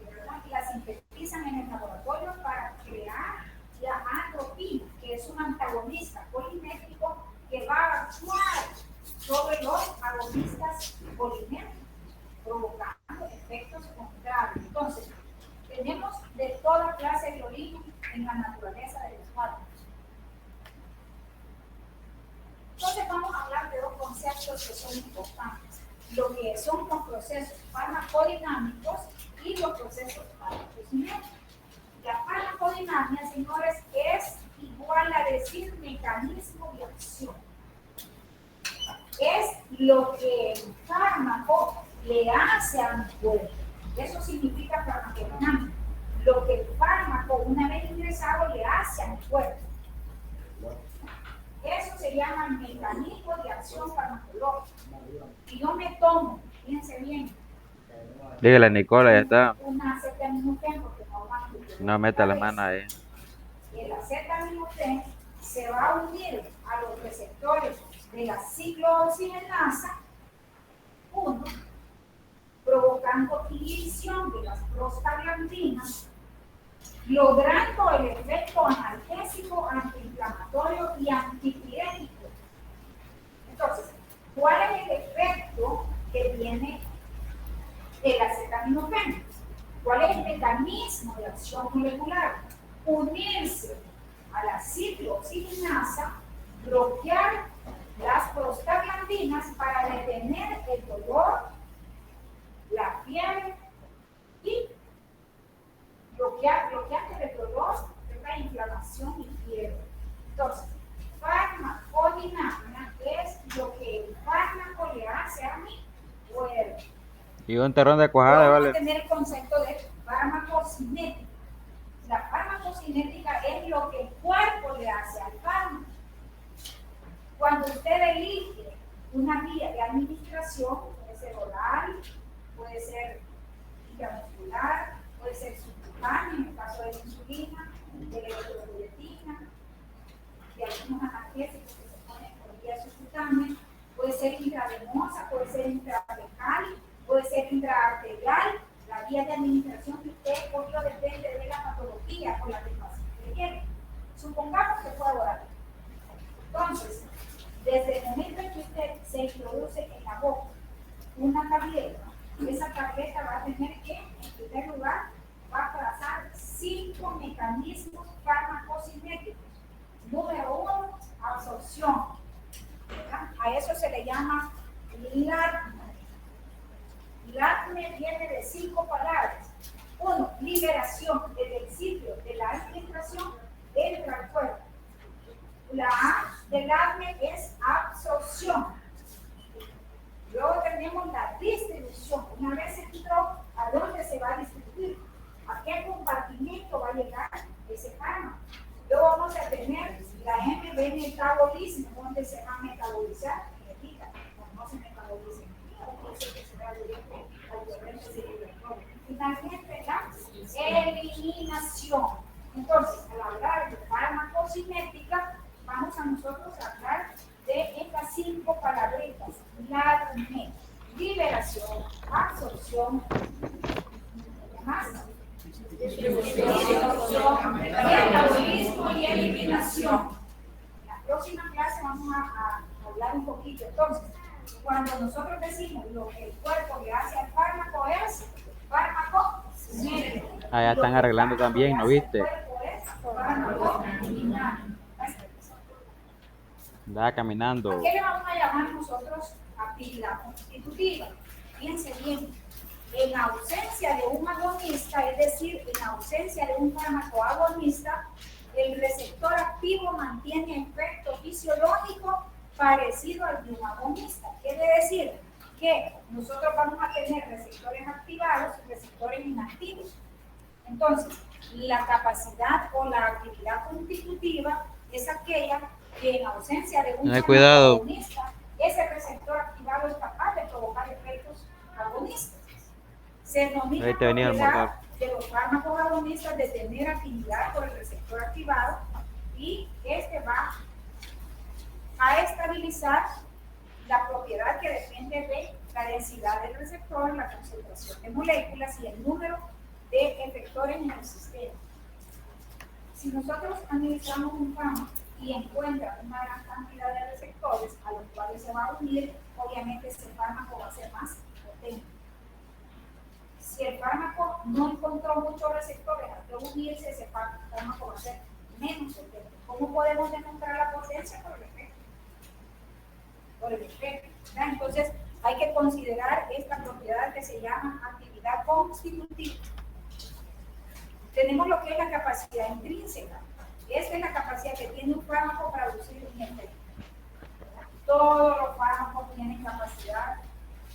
¿verdad?, que la sintetizan en el laboratorio para crear la atropina, que es un antagonista polimétrico que va a actuar sobre los agonistas polimétricos, provocando efectos contrarios. Entonces, tenemos de toda clase de origen en la naturaleza de los fármacos. Entonces, vamos a hablar de dos conceptos que son importantes: lo que son los procesos farmacodinámicos y los procesos farmacocinéticos. La farmacodinámica, señores, es igual a decir mecanismo de acción. Es lo que el fármaco le hace a mi cuerpo. Eso significa farmacodinámica. Lo que el fármaco, una vez ingresado, le hace a mi cuerpo. Eso se llama mecanismo de acción farmacológica. Si yo me tomo, fíjense bien, Dígale, Nicola, ya está. una acetaminofén, porque No meta la mano ahí. el acetaminofén se va a unir a los receptores de la ciclooxigenasa 1, provocando logrando inhibición de las prostaglandinas, logrando el efecto analgésico, antiinflamatorio y antipirético. Entonces, ¿cuál es el efecto que tiene el acetaminofén? ¿Cuál es el mecanismo de acción molecular? Unirse a la ciclooxigenasa, bloquear las prostaglandinas para detener el dolor, la fiebre y bloquear el dolor, la inflamación y fiebre. Entonces, farmacodinamia es lo que el fármaco le hace a mi cuerpo. Y un terrón de cuajada, Vamos a ¿vale? tener el concepto de farmacocinética. La farmacocinética es lo que el cuerpo le hace al fármaco. Cuando usted elige una vía de administración, puede ser oral, puede ser intramuscular, puede ser subcutánea, en el caso de la insulina, de la electropoyetina, de algunos analgésicos que se ponen por vía subcutánea, puede ser intravenosa, puede ser intravecal, puede ser intraarterial. La vía de administración que usted escogió depende de la patología o la que tiene. Supongamos que fue oral. Entonces, desde el momento en que usted se introduce en la boca una tableta, esa tableta va a tener que, en primer lugar, va a trazar 5 mecanismos farmacocinéticos. Número 1, absorción. ¿Verdad? A eso se le llama LATME. LATME viene de 5 palabras. 1, liberación. Desde el sitio de la administración entra al cuerpo. La A del LATME es absorción. Luego tenemos la distribución. Una vez se entró, ¿a dónde se va a distribuir? ¿A qué compartimento va a llegar ese fármaco? Luego vamos a tener la MB metabolismo, donde se va a metabolizar en el hígado, o no se metaboliza en el hígado, puede ser que se vea directo al torrente circulatorio. Finalmente, la eliminación. Entonces, al hablar de farmacocinética, vamos a nosotros a hablar de estas 5 palabritas: LATME, liberación, absorción, ¿más? Distribución, metabolismo y eliminación. En la próxima clase vamos a hablar un poquito. Entonces, cuando nosotros decimos lo que el cuerpo le hace al fármaco es fármaco cinético. Ah, ya están arreglando también, ¿no viste? Andaba caminando. ¿A qué le vamos a llamar nosotros actividad constitutiva? Fíjense bien, en ausencia de un agonista, es decir, en ausencia de un fármaco agonista, el receptor activo mantiene efecto fisiológico parecido al de un agonista. Quiere decir que nosotros vamos a tener receptores activados y receptores inactivos. Entonces, la capacidad o la actividad constitutiva es aquella que en ausencia de un cuidado. agonista, ese receptor activado es capaz de provocar efectos agonistas. Se denomina Ahí te venía el propiedad motor. de los fármacos agonistas de tener afinidad por el receptor activado, y este va a estabilizar la propiedad que depende de la densidad del receptor, la concentración de moléculas y el número de efectores en el sistema. Si nosotros analizamos un fármaco y encuentra una gran cantidad de receptores a los cuales se va a unir, obviamente ese fármaco va a ser más potente. Si el fármaco no encontró muchos receptores a que unirse, ese fármaco va a ser menos potente. ¿Cómo podemos demostrar la potencia? Por el efecto. Por el efecto. ¿Verdad? Entonces, hay que considerar esta propiedad que se llama actividad constitutiva. Tenemos lo que es la capacidad intrínseca. Esta es la capacidad que tiene un fármaco para producir un efecto. Todos los fármacos tienen capacidad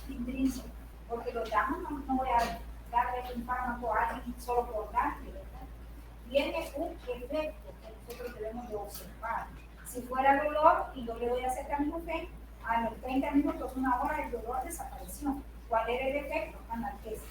intrínseca, porque los damos, no voy a darle un fármaco a alguien solo por darle, ¿verdad? Tiene un efecto que nosotros debemos de observar. Si fuera dolor y yo le doy acetaminofén, a los 30 minutos, una hora, el dolor desapareció. ¿Cuál era el efecto? Analgésico.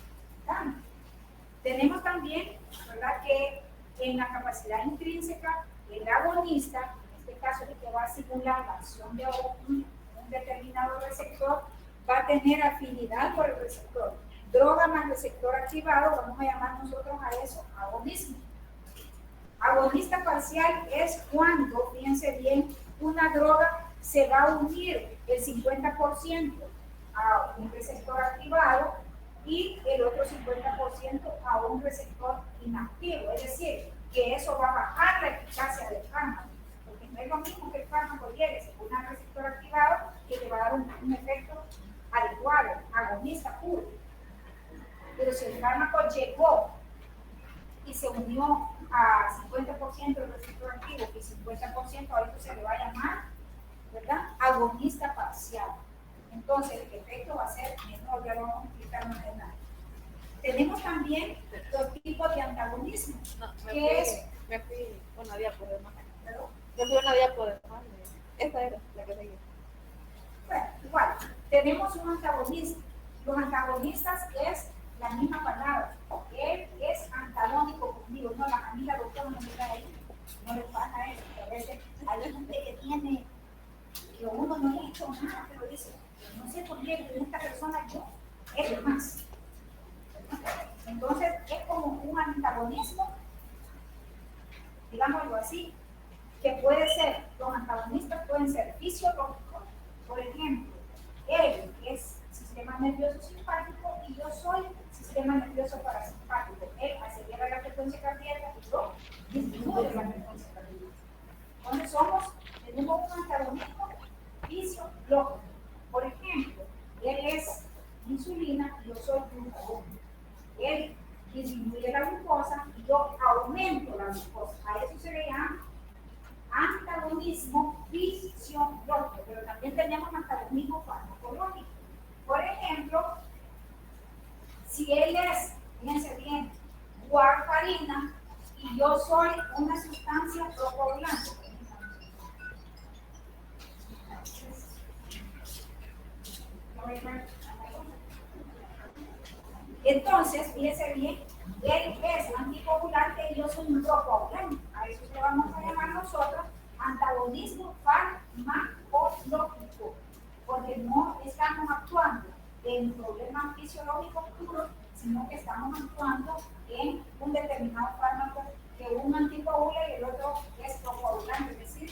Tenemos también, ¿verdad?, que en la capacidad intrínseca, el agonista, en este caso el que va a simular la acción de un determinado receptor, va a tener afinidad por el receptor. droga más receptor activado, vamos a llamar nosotros a eso agonismo. Agonista parcial es cuando, fíjense bien, una droga se va a unir el 50% a un receptor activado y el otro 50% a un receptor inactivo. Es decir, que eso va a bajar la eficacia del fármaco, porque no es lo mismo que el fármaco llegue según un receptor activado que te va a dar un efecto adecuado, agonista puro. Pero si el fármaco llegó y se unió a 50% del receptor activo y 50% a esto se le va a llamar, ¿verdad?, agonista parcial. Entonces el efecto va a ser menor, ya lo vamos a explicar más adelante. Tenemos también dos tipos de antagonismo. No, me fui una diapo de más. ¿Perdón? Yo fui una diapo de más. Esta era la que seguía. Bueno, igual, tenemos un antagonista. Los antagonistas es la misma palabra. Él es antagónico conmigo. No, la amiga doctora no está ahí. No le pasa eso. A veces hay gente que tiene, que uno no le ha hecho nada, pero dice, no sé por qué esta persona yo es de más. Entonces, es como un antagonismo, digámoslo así, que puede ser, los antagonistas pueden ser fisiológicos. Por ejemplo, él es sistema nervioso simpático y yo soy sistema nervioso parasimpático. Él acelera la frecuencia cardíaca y yo disminuyo la frecuencia cardíaca. Entonces tenemos un antagonismo fisiológico. Por ejemplo, él es insulina y yo soy glucagón. Él disminuye la glucosa y yo aumento la glucosa. A eso se le llama antagonismo fisiológico, pero también tenemos antagonismo farmacológico. Por ejemplo, si él es, fíjense bien, warfarina y yo soy una sustancia procoagulante. Entonces, fíjense bien, él es anticoagulante y yo soy un procoagulante. A eso le vamos a llamar nosotros antagonismo farmacológico, porque no estamos actuando en problemas fisiológicos puros, sino que estamos actuando en un determinado fármaco que un anticoagula y el otro es procoagulante, es decir,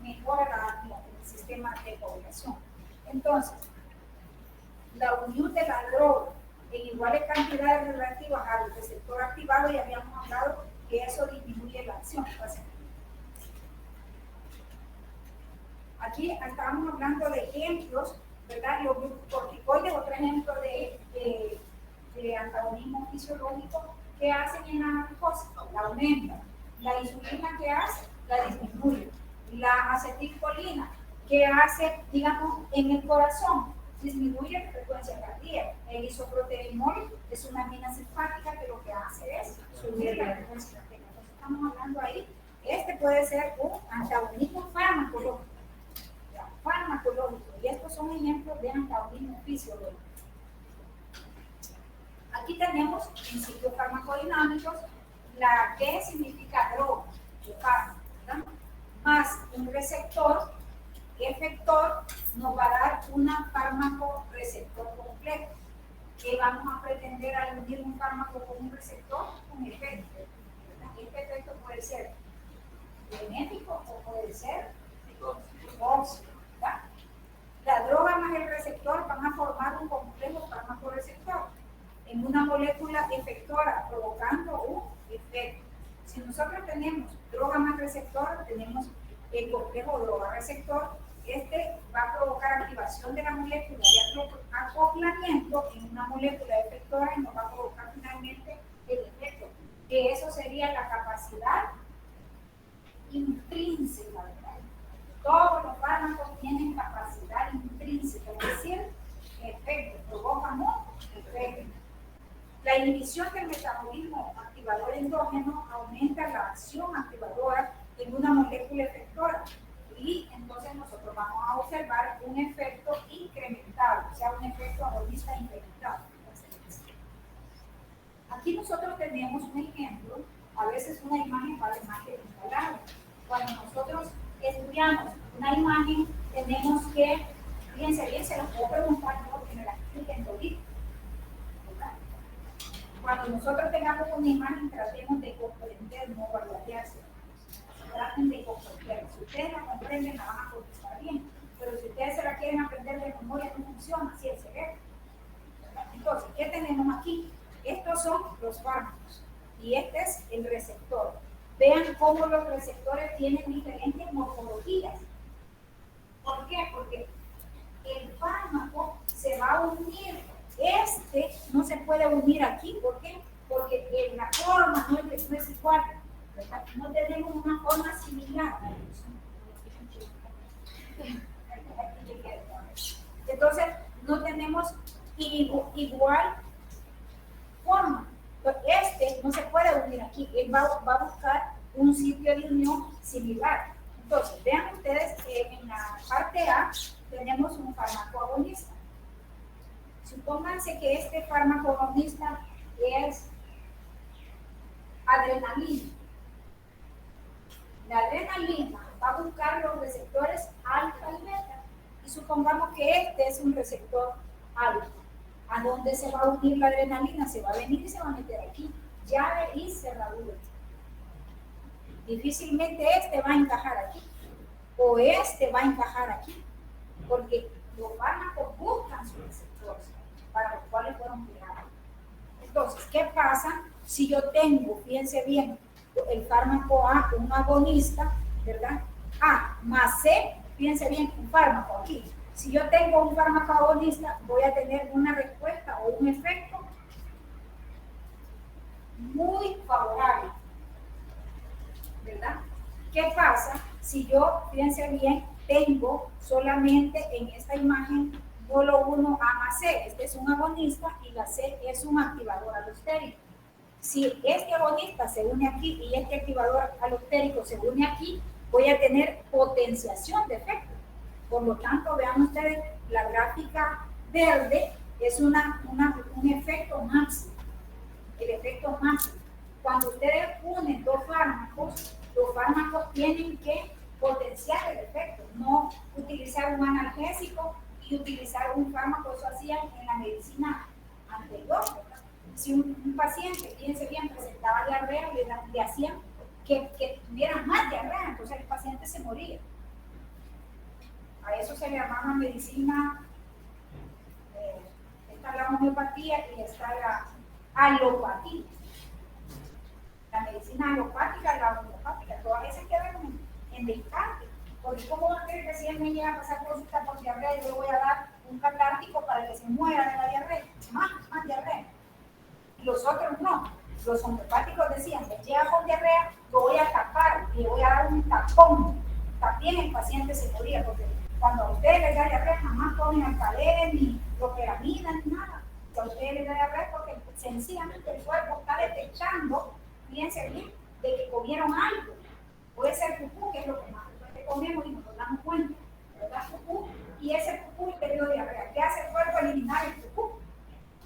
mejora el sistema de coagulación. Entonces, la unión de la droga en iguales cantidades relativas al receptor activado, ya habíamos hablado que eso disminuye la acción. Aquí estábamos hablando de ejemplos, ¿verdad? Los glucocorticoides, otro ejemplo de antagonismo fisiológico que hacen en la glucosa, la aumenta. La insulina, ¿qué hace? La disminuye. La acetilcolina, ¿qué hace, digamos, en el corazón? Disminuye la frecuencia cardíaca. El isoproteinol es una amina simpática que lo que hace es subir la frecuencia cardíaca. Entonces estamos hablando ahí, este puede ser un antagonismo farmacológico. Y estos son ejemplos de antagonismo fisiológico. Aquí tenemos principios farmacodinámicos. La D significa droga, de fármaco, ¿verdad? Más un receptor efector nos va a dar una fármaco receptor complejo. Que vamos a pretender al unir un fármaco con un receptor, un efecto. Este efecto puede ser benéfico o puede ser tóxico. La droga más el receptor van a formar un complejo fármaco-receptor en una molécula efectora, provocando un efecto. Si nosotros tenemos droga más receptor, tenemos el complejo droga-receptor. Este va a provocar activación de la molécula de acoplamiento en una molécula efectora y nos va a provocar finalmente el efecto, que eso sería la capacidad intrínseca, ¿verdad? Todos los fármacos tienen capacidad intrínseca, es decir, efecto, provocan un efecto. La inhibición del metabolismo activador endógeno aumenta la acción activadora en una molécula efectora y entonces nosotros vamos a observar un efecto incrementado, o sea, un efecto agonista incrementado. Aquí nosotros tenemos un ejemplo, a veces una imagen vale más que una palabra. Cuando nosotros estudiamos una imagen, tenemos que, fíjense bien, se lo puedo preguntar porque me la expliquen todito. Cuando nosotros tengamos una imagen, tratemos de comprender, no guardatearse. Traten de comprender. Si ustedes la comprenden, la van a contestar bien. Pero si ustedes se la quieren aprender de memoria, no funciona así el cerebro. Entonces, ¿qué tenemos aquí? Estos son los fármacos y este es el receptor. Vean cómo los receptores tienen diferentes morfologías. ¿Por qué? Porque el fármaco se va a unir. Este no se puede unir aquí. ¿Por qué? Porque en la forma no es igual. ¿Verdad? No tenemos una forma similar. Entonces, no tenemos igual forma. Este no se puede unir aquí. Él va a buscar un sitio de unión similar. Entonces, vean ustedes que en la parte A tenemos un fármaco agonista. Supónganse que este fármaco agonista es adrenalina. La adrenalina va a buscar los receptores alfa y beta. Y supongamos que este es un receptor alfa. ¿A dónde se va a unir la adrenalina? Se va a venir y se va a meter aquí. Llave y cerradura. Difícilmente este va a encajar aquí. O este va a encajar aquí. Porque los fármacos buscan sus receptores para los cuales fueron creados. Entonces, ¿qué pasa si yo tengo, fíjense bien, el fármaco A, un agonista, ¿verdad? A más C, fíjense bien, un fármaco aquí. Si yo tengo un fármaco agonista, voy a tener una respuesta o un efecto muy favorable, ¿verdad? ¿Qué pasa si yo, fíjense bien, tengo solamente en esta imagen solo uno A más C? Este es un agonista y la C es un activador alostérico. Si este agonista se une aquí y este activador alostérico se une aquí, voy a tener potenciación de efecto. Por lo tanto, vean ustedes, la gráfica verde es un efecto máximo. El efecto máximo. Cuando ustedes unen dos fármacos, los fármacos tienen que potenciar el efecto, no utilizar un analgésico y utilizar un fármaco. Eso hacían en la medicina anterior, ¿verdad? Si un paciente, fíjense bien, presentaba diarrea, le hacían que tuviera más diarrea, entonces el paciente se moría. A eso se le llamaba medicina, está la homeopatía y está la alopatía. La medicina alopática y la homeopática, todas esas quedan en descarte. Porque ¿cómo va a querer que si él me llega a pasar consulta por diarrea, yo le voy a dar un catártico para que se muera de la diarrea? Más diarrea. Y los otros no. Los homeopáticos decían, me llega con diarrea, lo voy a tapar y le voy a dar un tapón. También el paciente se moría, porque cuando a ustedes les da diarrea, jamás ponen alcalén, ni loperamida, ni nada. A ustedes les da diarrea porque sencillamente el cuerpo está detectando, fíjense bien, de que comieron algo. Puede ser pupú, que es lo que más comemos y nos damos cuenta, ¿verdad? Pupú, y ese pupú le dio diarrea. ¿Qué hace el cuerpo? Eliminar el pupú.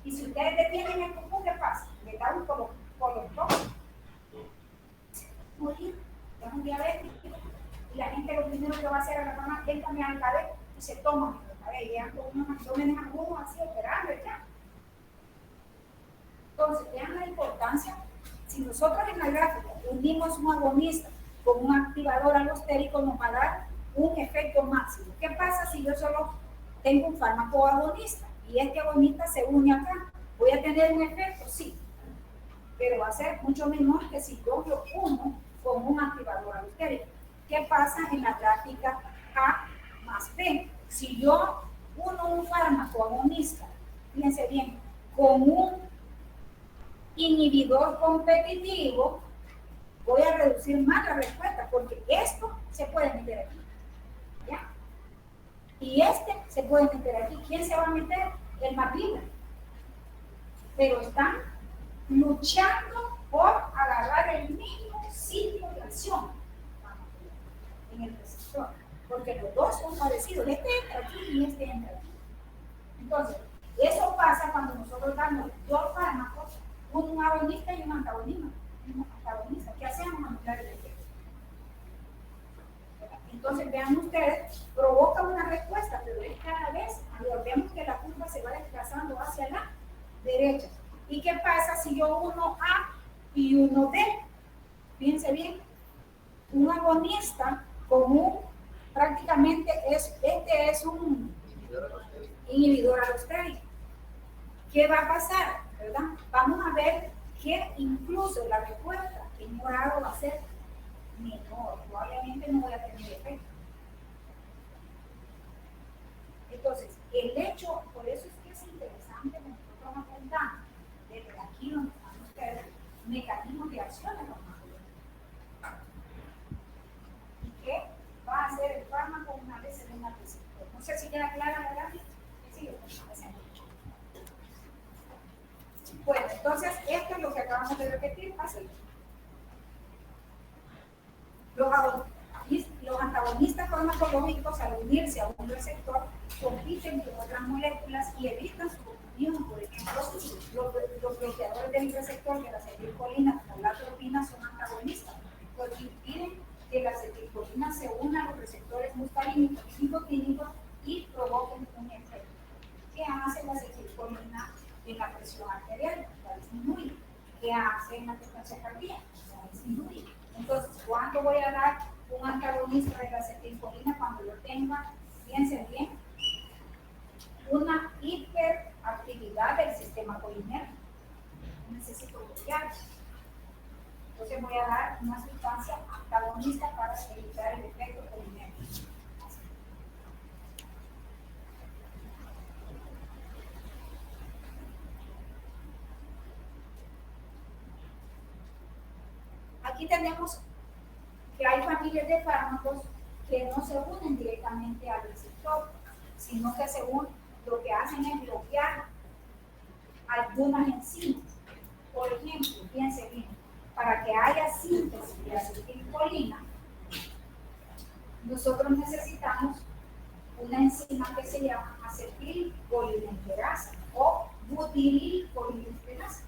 Y si ustedes detienen el pupú, ¿qué pasa? Le da un colostrum. Morir, es un diabético. Y la gente lo primero que va a hacer a la mamá es cambiar el cabello y se toma el cabello. Y ya con unos abdómenes agudos así operando ya. Entonces, vean la importancia. Si nosotros en la gráfica unimos un agonista con un activador alostérico, nos va a dar un efecto máximo. ¿Qué pasa si yo solo tengo un fármaco agonista y este agonista se une acá? ¿Voy a tener un efecto? Sí, pero va a ser mucho menor que si yo lo uno con un activador alostérico. ¿Qué pasa en la gráfica A más B? Si yo uno un fármaco agonista, fíjense bien, con un inhibidor competitivo, voy a reducir más la respuesta, porque esto se puede meter aquí, ¿ya? Y este se puede meter aquí. ¿Quién se va a meter? El más libre. Pero están luchando por agarrar el mismo sitio de acción en el receptor, porque los dos son parecidos. Este entra aquí y este entra aquí. Entonces, eso pasa cuando nosotros damos dos fármacos, un agonista y un antagonista. ¿Qué hacemos? Anular el efecto. Entonces, vean ustedes, provoca una respuesta, pero es cada vez, vemos que la curva se va desplazando hacia la derecha. ¿Y qué pasa si yo uno A y uno D? Fíjense bien, un agonista común prácticamente es un inhibidor alostérico. ¿Qué va a pasar? ¿Verdad? Vamos a ver que incluso la respuesta en morado va a ser menor, probablemente no voy a tener efecto. Entonces, el hecho, por eso es que es interesante que nosotros aprendamos desde aquí donde están ustedes mecanismos de acción en los macrobiológicos. ¿Y qué va a hacer el fármaco una vez se den al receptor? No sé si queda clara la gráfica. Sí, bueno, entonces esto es lo que acabamos de repetir, así. Los antagonistas farmacológicos, al unirse a un receptor, compiten con otras moléculas y evitan su unión. Por ejemplo, los bloqueadores del receptor de la acetilcolina, como la atropina, son antagonistas, porque impiden que la acetilcolina se una a los receptores muscarínicos y nicotínicos y provoquen un efecto. ¿Qué hace la acetilcolina en la presión arterial? La disminuye. ¿Qué hace en la frecuencia cardíaca? La disminuye. Entonces, ¿cuándo voy a dar un antagonista de la acetilcolina? Cuando yo tenga, fíjense bien, una hiperactividad del sistema colinérgico. Necesito bloquear. Entonces voy a dar una sustancia antagonista para evitar el efecto colinérgico. Aquí tenemos que hay familias de fármacos que no se unen directamente al receptor, sino que según lo que hacen es bloquear algunas enzimas. Por ejemplo, fíjense bien, para que haya síntesis de acetilcolina, nosotros necesitamos una enzima que se llama acetilcolinesterasa o butililcolinesterasa.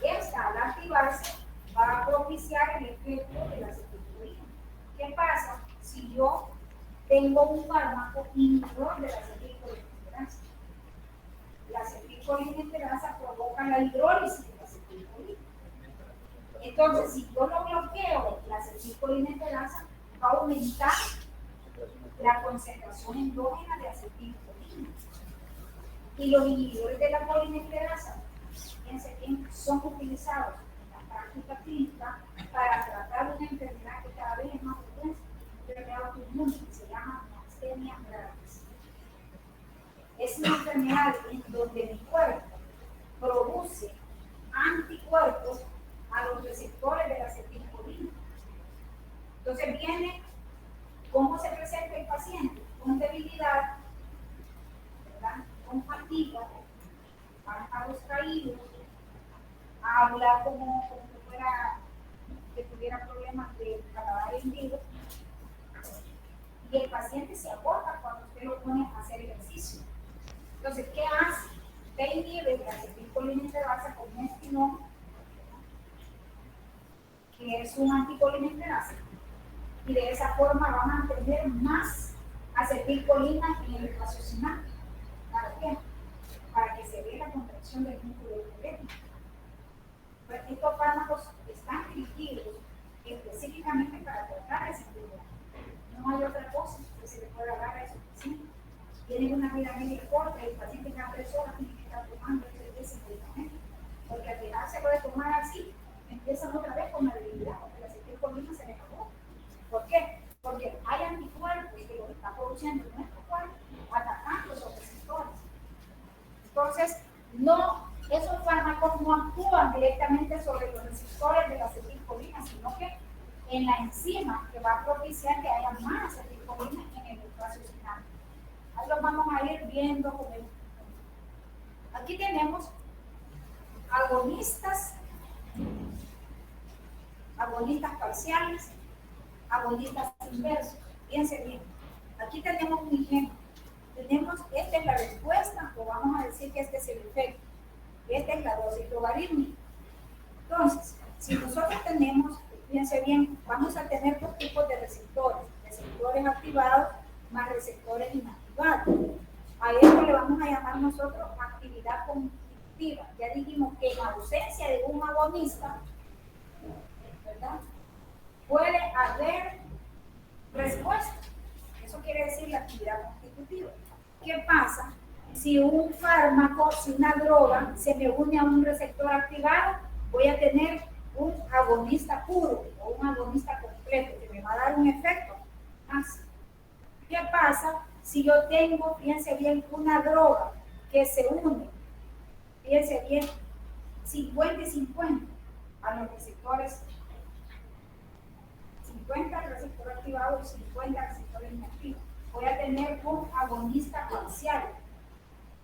Esta, al activarse, va a propiciar el efecto de la acetilcolina. ¿Qué pasa si yo tengo un fármaco inhibidor de la acetilcolinesterasa? La acetilcolinesterasa provoca la hidrólisis de la acetilcolina. Entonces, si yo no bloqueo la acetilcolinesterasa, va a aumentar la concentración endógena de acetilcolina. Y los inhibidores de la colinesterasa, fíjense bien, son utilizados práctica clínica para tratar una enfermedad que cada vez es más frecuente, una enfermedad autoinmune que se llama miastenia gravis. Es una enfermedad en donde mi cuerpo produce anticuerpos a los receptores de la acetilcolina. Entonces viene, ¿cómo se presenta el paciente? Con debilidad, ¿verdad? Con fatiga, párpados caídos, habla como que tuviera problemas de paladar hendido, y el paciente se agota cuando usted lo pone a hacer ejercicio. Entonces, ¿qué hace? Te inhibe la acetilcolinesterasa con un esquinón, que es un anticolinesterasa, y de esa forma va a mantener más acetilcolina en el espacio sináptico. ¿Para qué? Para que se vea la contracción del músculo esquelético. Pues estos fármacos están dirigidos específicamente para tratar esa enfermedad. No hay otra cosa que se le pueda dar a esos pacientes. Tienen una vida media corta y el paciente cada 3 horas tiene que estar tomando ese medicamento. Porque al final se puede tomar así, empiezan otra vez con la debilidad, porque la acetilcolina se le acabó. ¿Por qué? Porque hay anticuerpos que lo está produciendo nuestro cuerpo, atacando esos receptores. Entonces, esos fármacos no actúan directamente sobre los receptores de la acetilcolina, sino que en la enzima que va a propiciar que haya más acetilcolina en el espacio sináptico. Ahí lo vamos a ir viendo con el. Aquí tenemos agonistas parciales, agonistas inversos. Fíjense bien, aquí tenemos un ejemplo. Esta es la respuesta, o vamos a decir que este es el efecto. Esta es la dosis logarítmica. Entonces, si nosotros tenemos, fíjense bien, vamos a tener 2 tipos de receptores activados más receptores inactivados. A esto le vamos a llamar nosotros actividad constitutiva. Ya dijimos que en ausencia de un agonista, ¿verdad?, puede haber respuesta. Eso quiere decir la actividad constitutiva. ¿Qué pasa si un fármaco, si una droga se me une a un receptor activado? Voy a tener un agonista puro o un agonista completo que me va a dar un efecto más. ¿Qué pasa si yo tengo, fíjense bien, una droga que se une, fíjense bien, 50 y 50 a los receptores, 50 al receptor activado y 50 al receptor inactivo? Voy a tener un agonista parcial.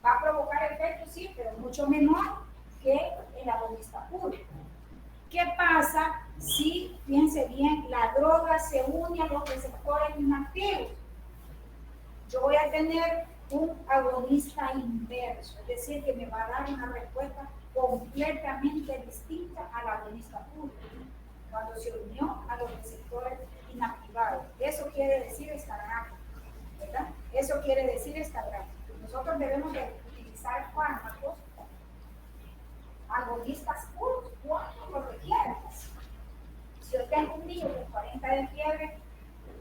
Va a provocar efectos, sí, pero mucho menor que el agonista puro. ¿Qué pasa si, fíjense bien, la droga se une a los receptores inactivos? Yo voy a tener un agonista inverso, es decir, que me va a dar una respuesta completamente distinta al agonista puro, cuando se unió a los receptores inactivados. Eso quiere decir estar gráfico, ¿verdad? Eso quiere decir estar gráfico. Nosotros debemos de utilizar fármacos agonistas puros cuando lo requieran. Si yo tengo un niño con 40 de fiebre,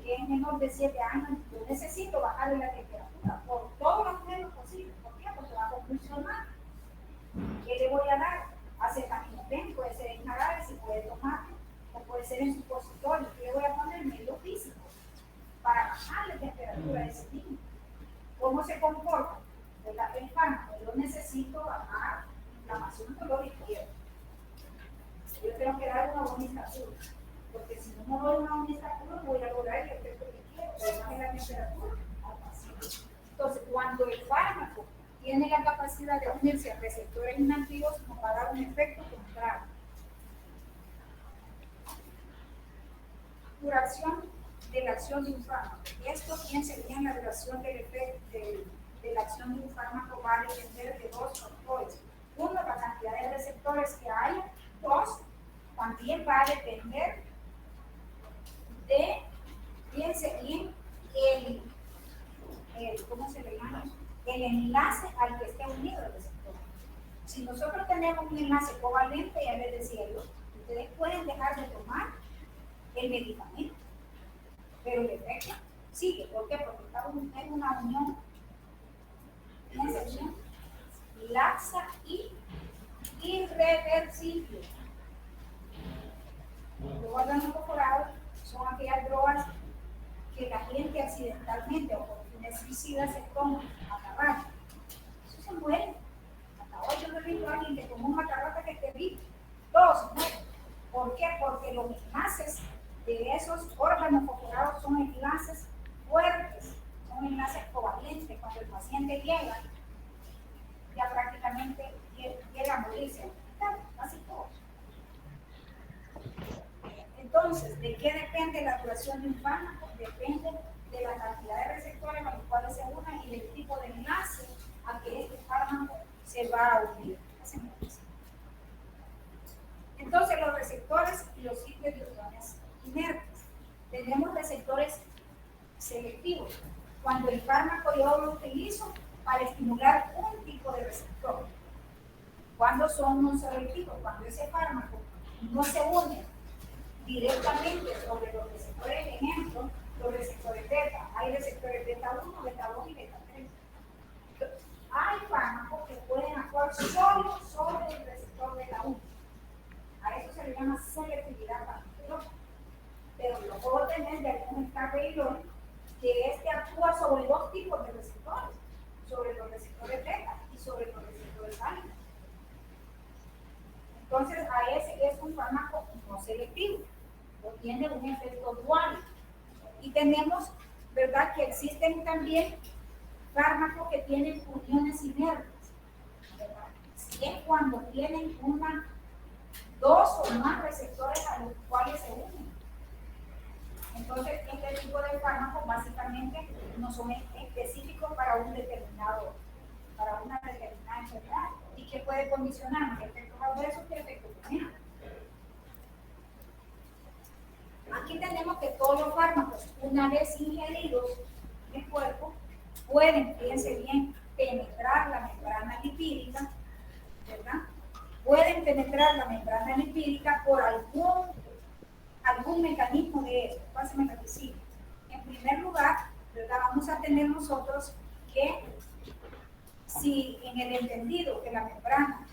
que es menor de 7 años, yo necesito bajarle la temperatura por todos los medios posibles. ¿Por qué? Porque va a convulsionar. ¿Qué le voy a dar? Acetaminofén, puede ser en jarabe, si puede tomarlo, o puede ser en supositorio. ¿Qué le voy a poner? Medio físico para bajar la temperatura de ese niño. ¿Cómo se comporta? El fármaco, yo necesito bajar inflamación, dolor y fiebre. Yo tengo que dar una agonista pura, porque si no me doy una agonista pura, voy a lograr el efecto que quiero, que baje la temperatura al paciente. Entonces, cuando el fármaco tiene la capacidad de unirse a receptores inactivos, nos va a dar un efecto contrario. Duración de la acción de un fármaco. Esto, fíjense bien, la duración del efecto de la acción de un fármaco va a depender de dos factores. Uno, la cantidad de receptores que hay. Dos, también va a depender de, fíjense bien, ¿cómo se le llama? El enlace al que esté unido el receptor. Si nosotros tenemos un enlace covalente, ya les decía yo, ustedes pueden dejar de tomar el medicamento, pero el efecto sigue. ¿Por qué? Porque está en una unión, fíjense bien, laxa y irreversible. Los drogas organoclorados son aquellas drogas que la gente accidentalmente o por fines suicidas se toma a agarrar. Eso se muere. Hasta hoy yo no he visto a alguien que tomó una carrata que esté vivo. Todos se mueren. ¿Por qué? Porque los enlaces de esos órganos fosforados son enlaces fuertes, son enlaces covalentes. Cuando el paciente llega, ya prácticamente llega a morirse. Casi todos. Entonces, ¿de qué depende la duración de un fármaco? Depende de la cantidad de receptores a los cuales se unen y del tipo de enlace a que este fármaco se va a unir. Entonces, los receptores y los sitios de iones inertes. Tenemos receptores selectivos. Cuando el fármaco yo lo utilizo para estimular un tipo de receptor. Cuando son no selectivos, cuando ese fármaco no se une directamente sobre los receptores, ejemplo, los receptores beta. Hay receptores beta 1, beta 2 y beta 3. Hay fármacos que pueden actuar solo sobre el receptor beta 1. A eso se le llama selectividad farmacológica. Pero lo puedo tener de algún escapeilón que este actúa sobre dos tipos de receptores, sobre los receptores beta y sobre los receptores alfa. Entonces, a ese es un fármaco no selectivo, o tiene un efecto dual. Y tenemos, ¿verdad?, que existen también fármacos que tienen uniones inertes, ¿verdad? Si es cuando tienen dos o más receptores a los cuales se unen. Entonces, este tipo de fármacos básicamente no son específicos para una determinada enfermedad y que puede condicionar efectos adversos y efectos benéficos. Aquí tenemos que todos los fármacos, una vez ingeridos en el cuerpo, pueden, fíjense bien, penetrar la membrana lipídica, ¿verdad? pueden penetrar la membrana lipídica por algún mecanismo de esto. Pásame la que sigue. En primer lugar, ¿verdad? Vamos a tener nosotros que si en el entendido que la membrana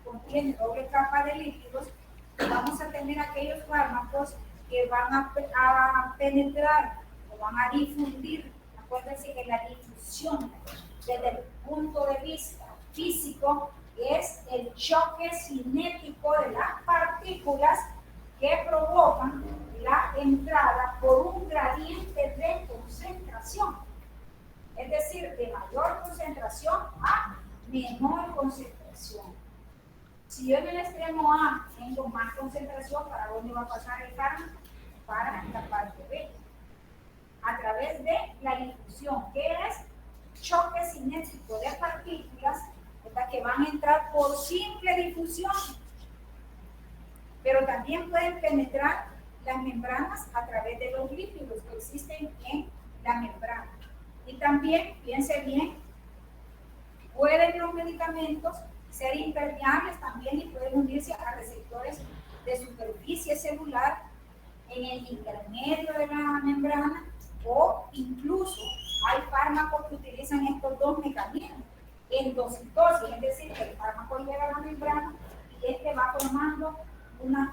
contiene doble capa de lípidos, vamos a tener aquellos fármacos que van a penetrar o van a difundir. Acuérdense que la difusión desde el punto de vista físico es el choque cinético de las partículas que provocan la entrada por un gradiente de concentración. Es decir, de mayor concentración a menor concentración. Si yo en el extremo A tengo más concentración, ¿para dónde va a pasar el fármaco? Para la parte B. A través de la difusión, que es choque cinético de partículas, ¿verdad? Que van a entrar por simple difusión. Pero también pueden penetrar las membranas a través de los lípidos que existen en la membrana. Y también, piense bien, pueden los medicamentos ser impermeables también y pueden unirse a receptores de superficie celular en el intermedio de la membrana, o incluso hay fármacos que utilizan estos dos mecanismos, endocitosis, es decir, que el fármaco llega a la membrana y este va formando una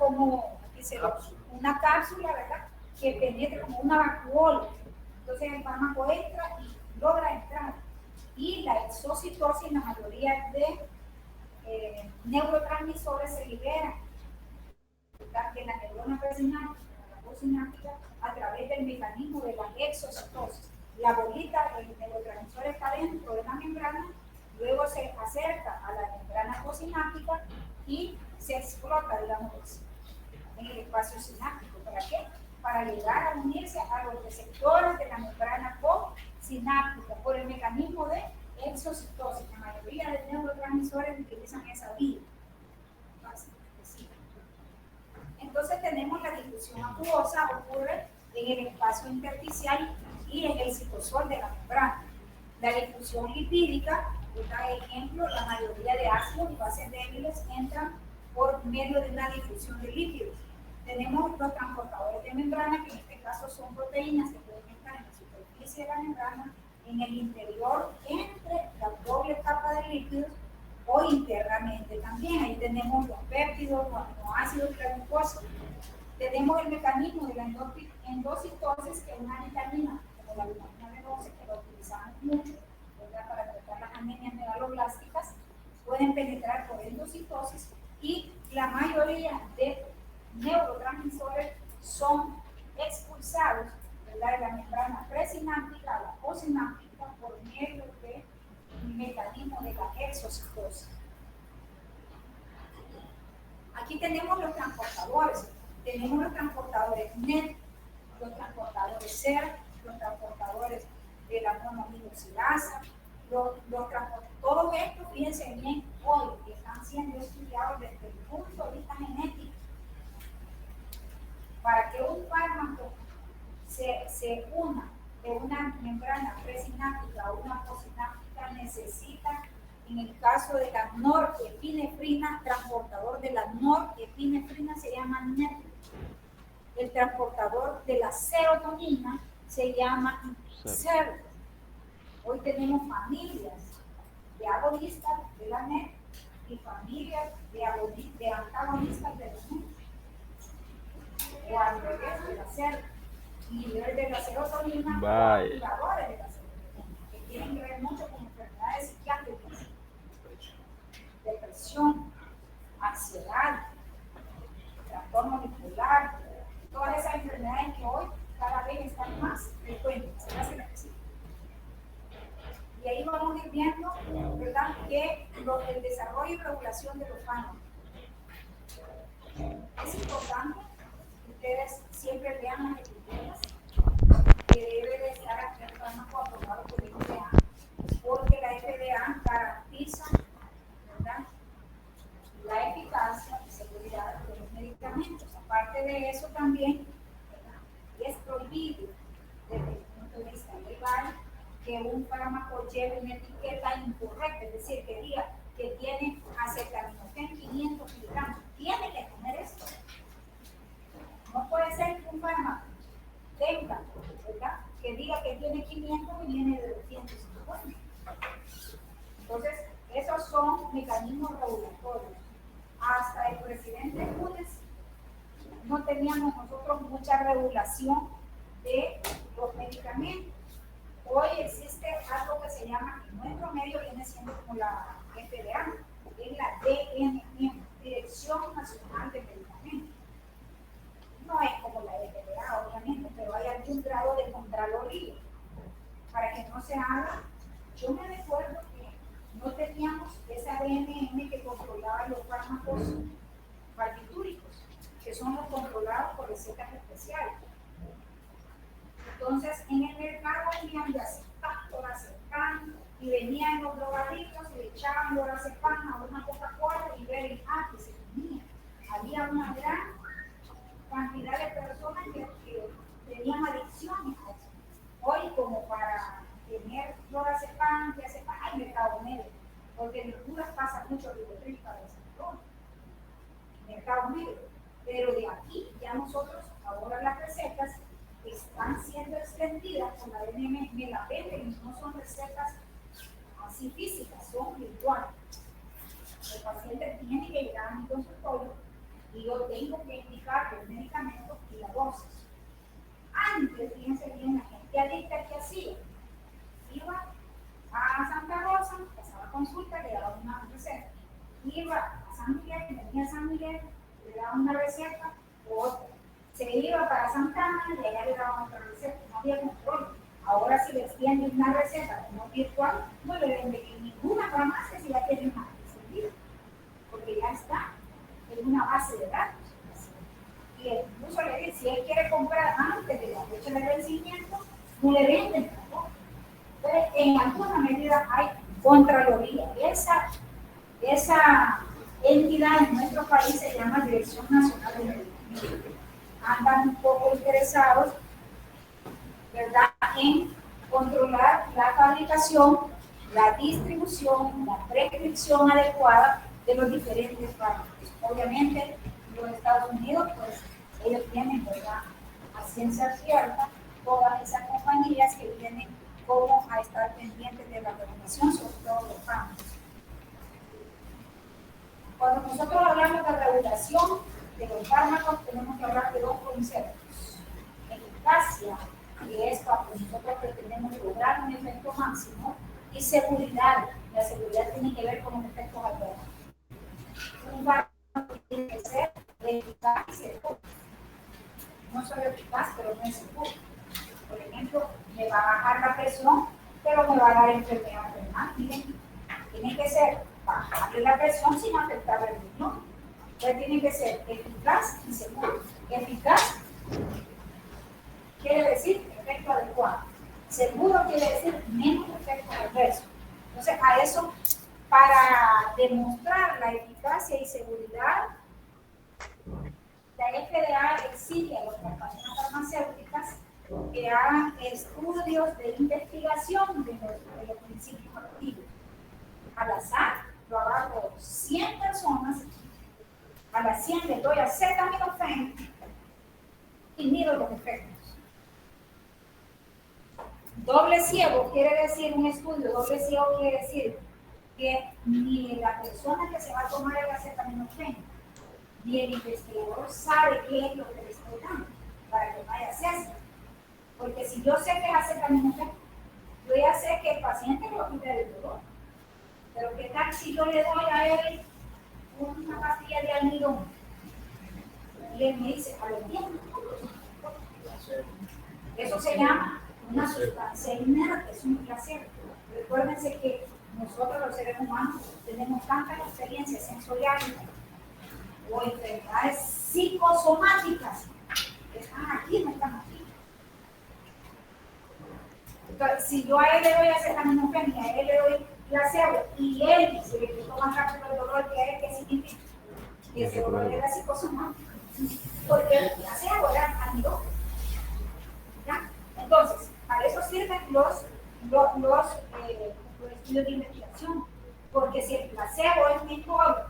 cápsula, ¿verdad? Que penetra como una vacuola. Entonces el fármaco entra y logra entrar. Y la exocitosis, la mayoría de neurotransmisores se liberan de la neurona presináptica, la postsináptica, a través del mecanismo de la exocitosis. La bolita del neurotransmisor está dentro de la membrana, luego se acerca a la membrana postsináptica y se explota, digamos, en el espacio sináptico. ¿Para qué? Para llegar a unirse a los receptores de la membrana postsináptica por el mecanismo de exocitosis. La mayoría de neurotransmisores utilizan esa vía. Entonces tenemos la difusión acuosa, ocurre en el espacio intersticial y en el citosol de la membrana. La difusión lipídica, por ejemplo, la mayoría de ácidos y bases débiles entran por medio de una difusión de lípidos. Tenemos los transportadores de membrana, que en este caso son proteínas que pueden estar en la superficie de la membrana, en el interior, entre la doble capa de lípidos, o internamente también. Ahí tenemos los péptidos, los aminoácidos y la glucosa. Tenemos el mecanismo de la endocitosis, que es una vitamina, como la vitamina B12, que la utilizamos mucho, ¿verdad? Para tratar las anemias megaloblásticas. Pueden penetrar por endocitosis y la mayoría de neurotransmisores son expulsados, ¿verdad?, de la membrana presináptica a la postsináptica por medio de mecanismo de la exocitosis. Aquí tenemos los transportadores. Tenemos los transportadores NET, los transportadores SER, los transportadores de la monoaminoxidasa, todos estos, fíjense bien, hoy que están siendo estudiados desde el punto de vista genético. Para que un fármaco se una de una membrana presináptica a una postsináptica, necesita, en el caso de la norepinefrina, transportador de la norepinefrina se llama NET. El transportador de la serotonina se llama SER. Hoy tenemos familias de agonistas de la NET y familias de antagonistas de la NET. O al revés de la SER. Nivel de la serotonina, activadores de la serotonina, que tienen que ver mucho con enfermedades psiquiátricas, depresión, ansiedad, trastorno bipolar, todas esas enfermedades que hoy cada vez están más frecuentes. Y ahí vamos a ir viendo, ¿verdad?, que el desarrollo y regulación de los fármacos es importante. Ustedes siempre lean las etiquetas, que debe de estar el fármaco aprobado por el FDA, porque la FDA garantiza, ¿verdad?, la eficacia y seguridad de los medicamentos. Aparte de eso también, ¿verdad?, es prohibido desde el punto de vista legal que un fármaco lleve una etiqueta incorrecta, es decir, que diga que tiene acetaminofén son mecanismos regulatorios. Hasta el presidente Núñez no teníamos nosotros mucha regulación de los medicamentos. Hoy existe algo que se llama, en nuestro medio viene siendo como la FDA, es la DNM, Dirección Nacional de Medicamentos. No es como la FDA, obviamente, pero hay algún grado de contraloría para que no se haga. Yo me recuerdo que no teníamos esa DNM que controlaba los fármacos barbitúricos, que son los controlados por recetas especiales. Entonces, en el mercado venían de lorazepam, y venían los drogadictos y le echaban lorazepam a una Coca-Cola y ver que se comía. Había una gran cantidad de personas que tenían adicciones a eso. Hoy, como para tener lorazepam, hay mercado negro, porque en Honduras pasa mucho ribotril para ese mercado negro. Pero de aquí ya nosotros, ahora las recetas están siendo extendidas con la DNM, me la venden, no son recetas así físicas, son virtuales. El paciente tiene que llegar a mi consultorio y yo tengo que indicar los medicamentos y la dosis. Antes, fíjense bien, la gente adicta que hacía, iba a Santa Rosa, pasaba consulta, le daba una receta, iba a San Miguel, venía a San Miguel, le daba una receta o otra. Se iba para Santana y allá le daban otra receta, no había control. Ahora si les tienen una receta no virtual, no le venden en ninguna farmacia si ya tienen una receta, porque ya está en una base de datos. Y incluso le dice, si él quiere comprar antes de la fecha de vencimiento, no le venden tampoco. Entonces, en alguna medida hay contraloría. Esa entidad en nuestro país se llama Dirección Nacional de Medicamentos. Andan un poco interesados, ¿verdad?, en controlar la fabricación, la distribución, la prescripción adecuada de los diferentes fármacos. Obviamente, los Estados Unidos, pues, ellos tienen, ¿verdad?, a ciencia cierta, todas esas compañías que vienen como a estar pendientes de la regulación, sobre todo los fármacos. Cuando nosotros hablamos de regulación de los fármacos, tenemos que hablar de dos conceptos: eficacia, que es cuando nosotros pretendemos lograr un efecto máximo, y seguridad. La seguridad tiene que ver con los efectos adversos. Un fármaco tiene que ser eficaz y seguro. No soy eficaz, pero no es seguro. Por ejemplo, me va a bajar la presión, pero me va a dar enfermedad renal. Miren, tiene que ser bajarle la presión sin afectar el riñón. Entonces tiene que ser eficaz y seguro. Eficaz quiere decir efecto adecuado. Seguro quiere decir menos efecto adverso. Entonces, a eso, para demostrar la eficacia y seguridad, la FDA exige a las compañías farmacéuticas que hagan estudios de investigación de los principios activos. Al azar, lo agarro 100 personas, a las 100 les doy acetaminofén y mido los efectos. Doble ciego quiere decir, un estudio doble ciego quiere decir que ni la persona que se va a tomar el acetaminofén ni el investigador sabe qué es lo que le estoy dando para que vaya a hacerse. Porque si yo sé que es acetaminofén, yo ya sé que el paciente lo quita del dolor. Pero ¿qué tal si yo le doy a él una pastilla de almidón? Y él me dice, a los 10 minutos. Eso se llama una sustancia inerte, es un placebo. Recuérdense que nosotros los seres humanos tenemos tantas experiencias sensoriales o enfermedades psicosomáticas que están aquí, no están aquí. Entonces, si yo a él le doy acetaminofén y a él le doy placebo y él se le quitó más rápido el dolor que a él, ¿qué significa? Que ese dolor era psicosomático. Porque el placebo era almidón. ¿Ya? Entonces, para eso sirven los estudios de investigación. Porque si el placebo es mejor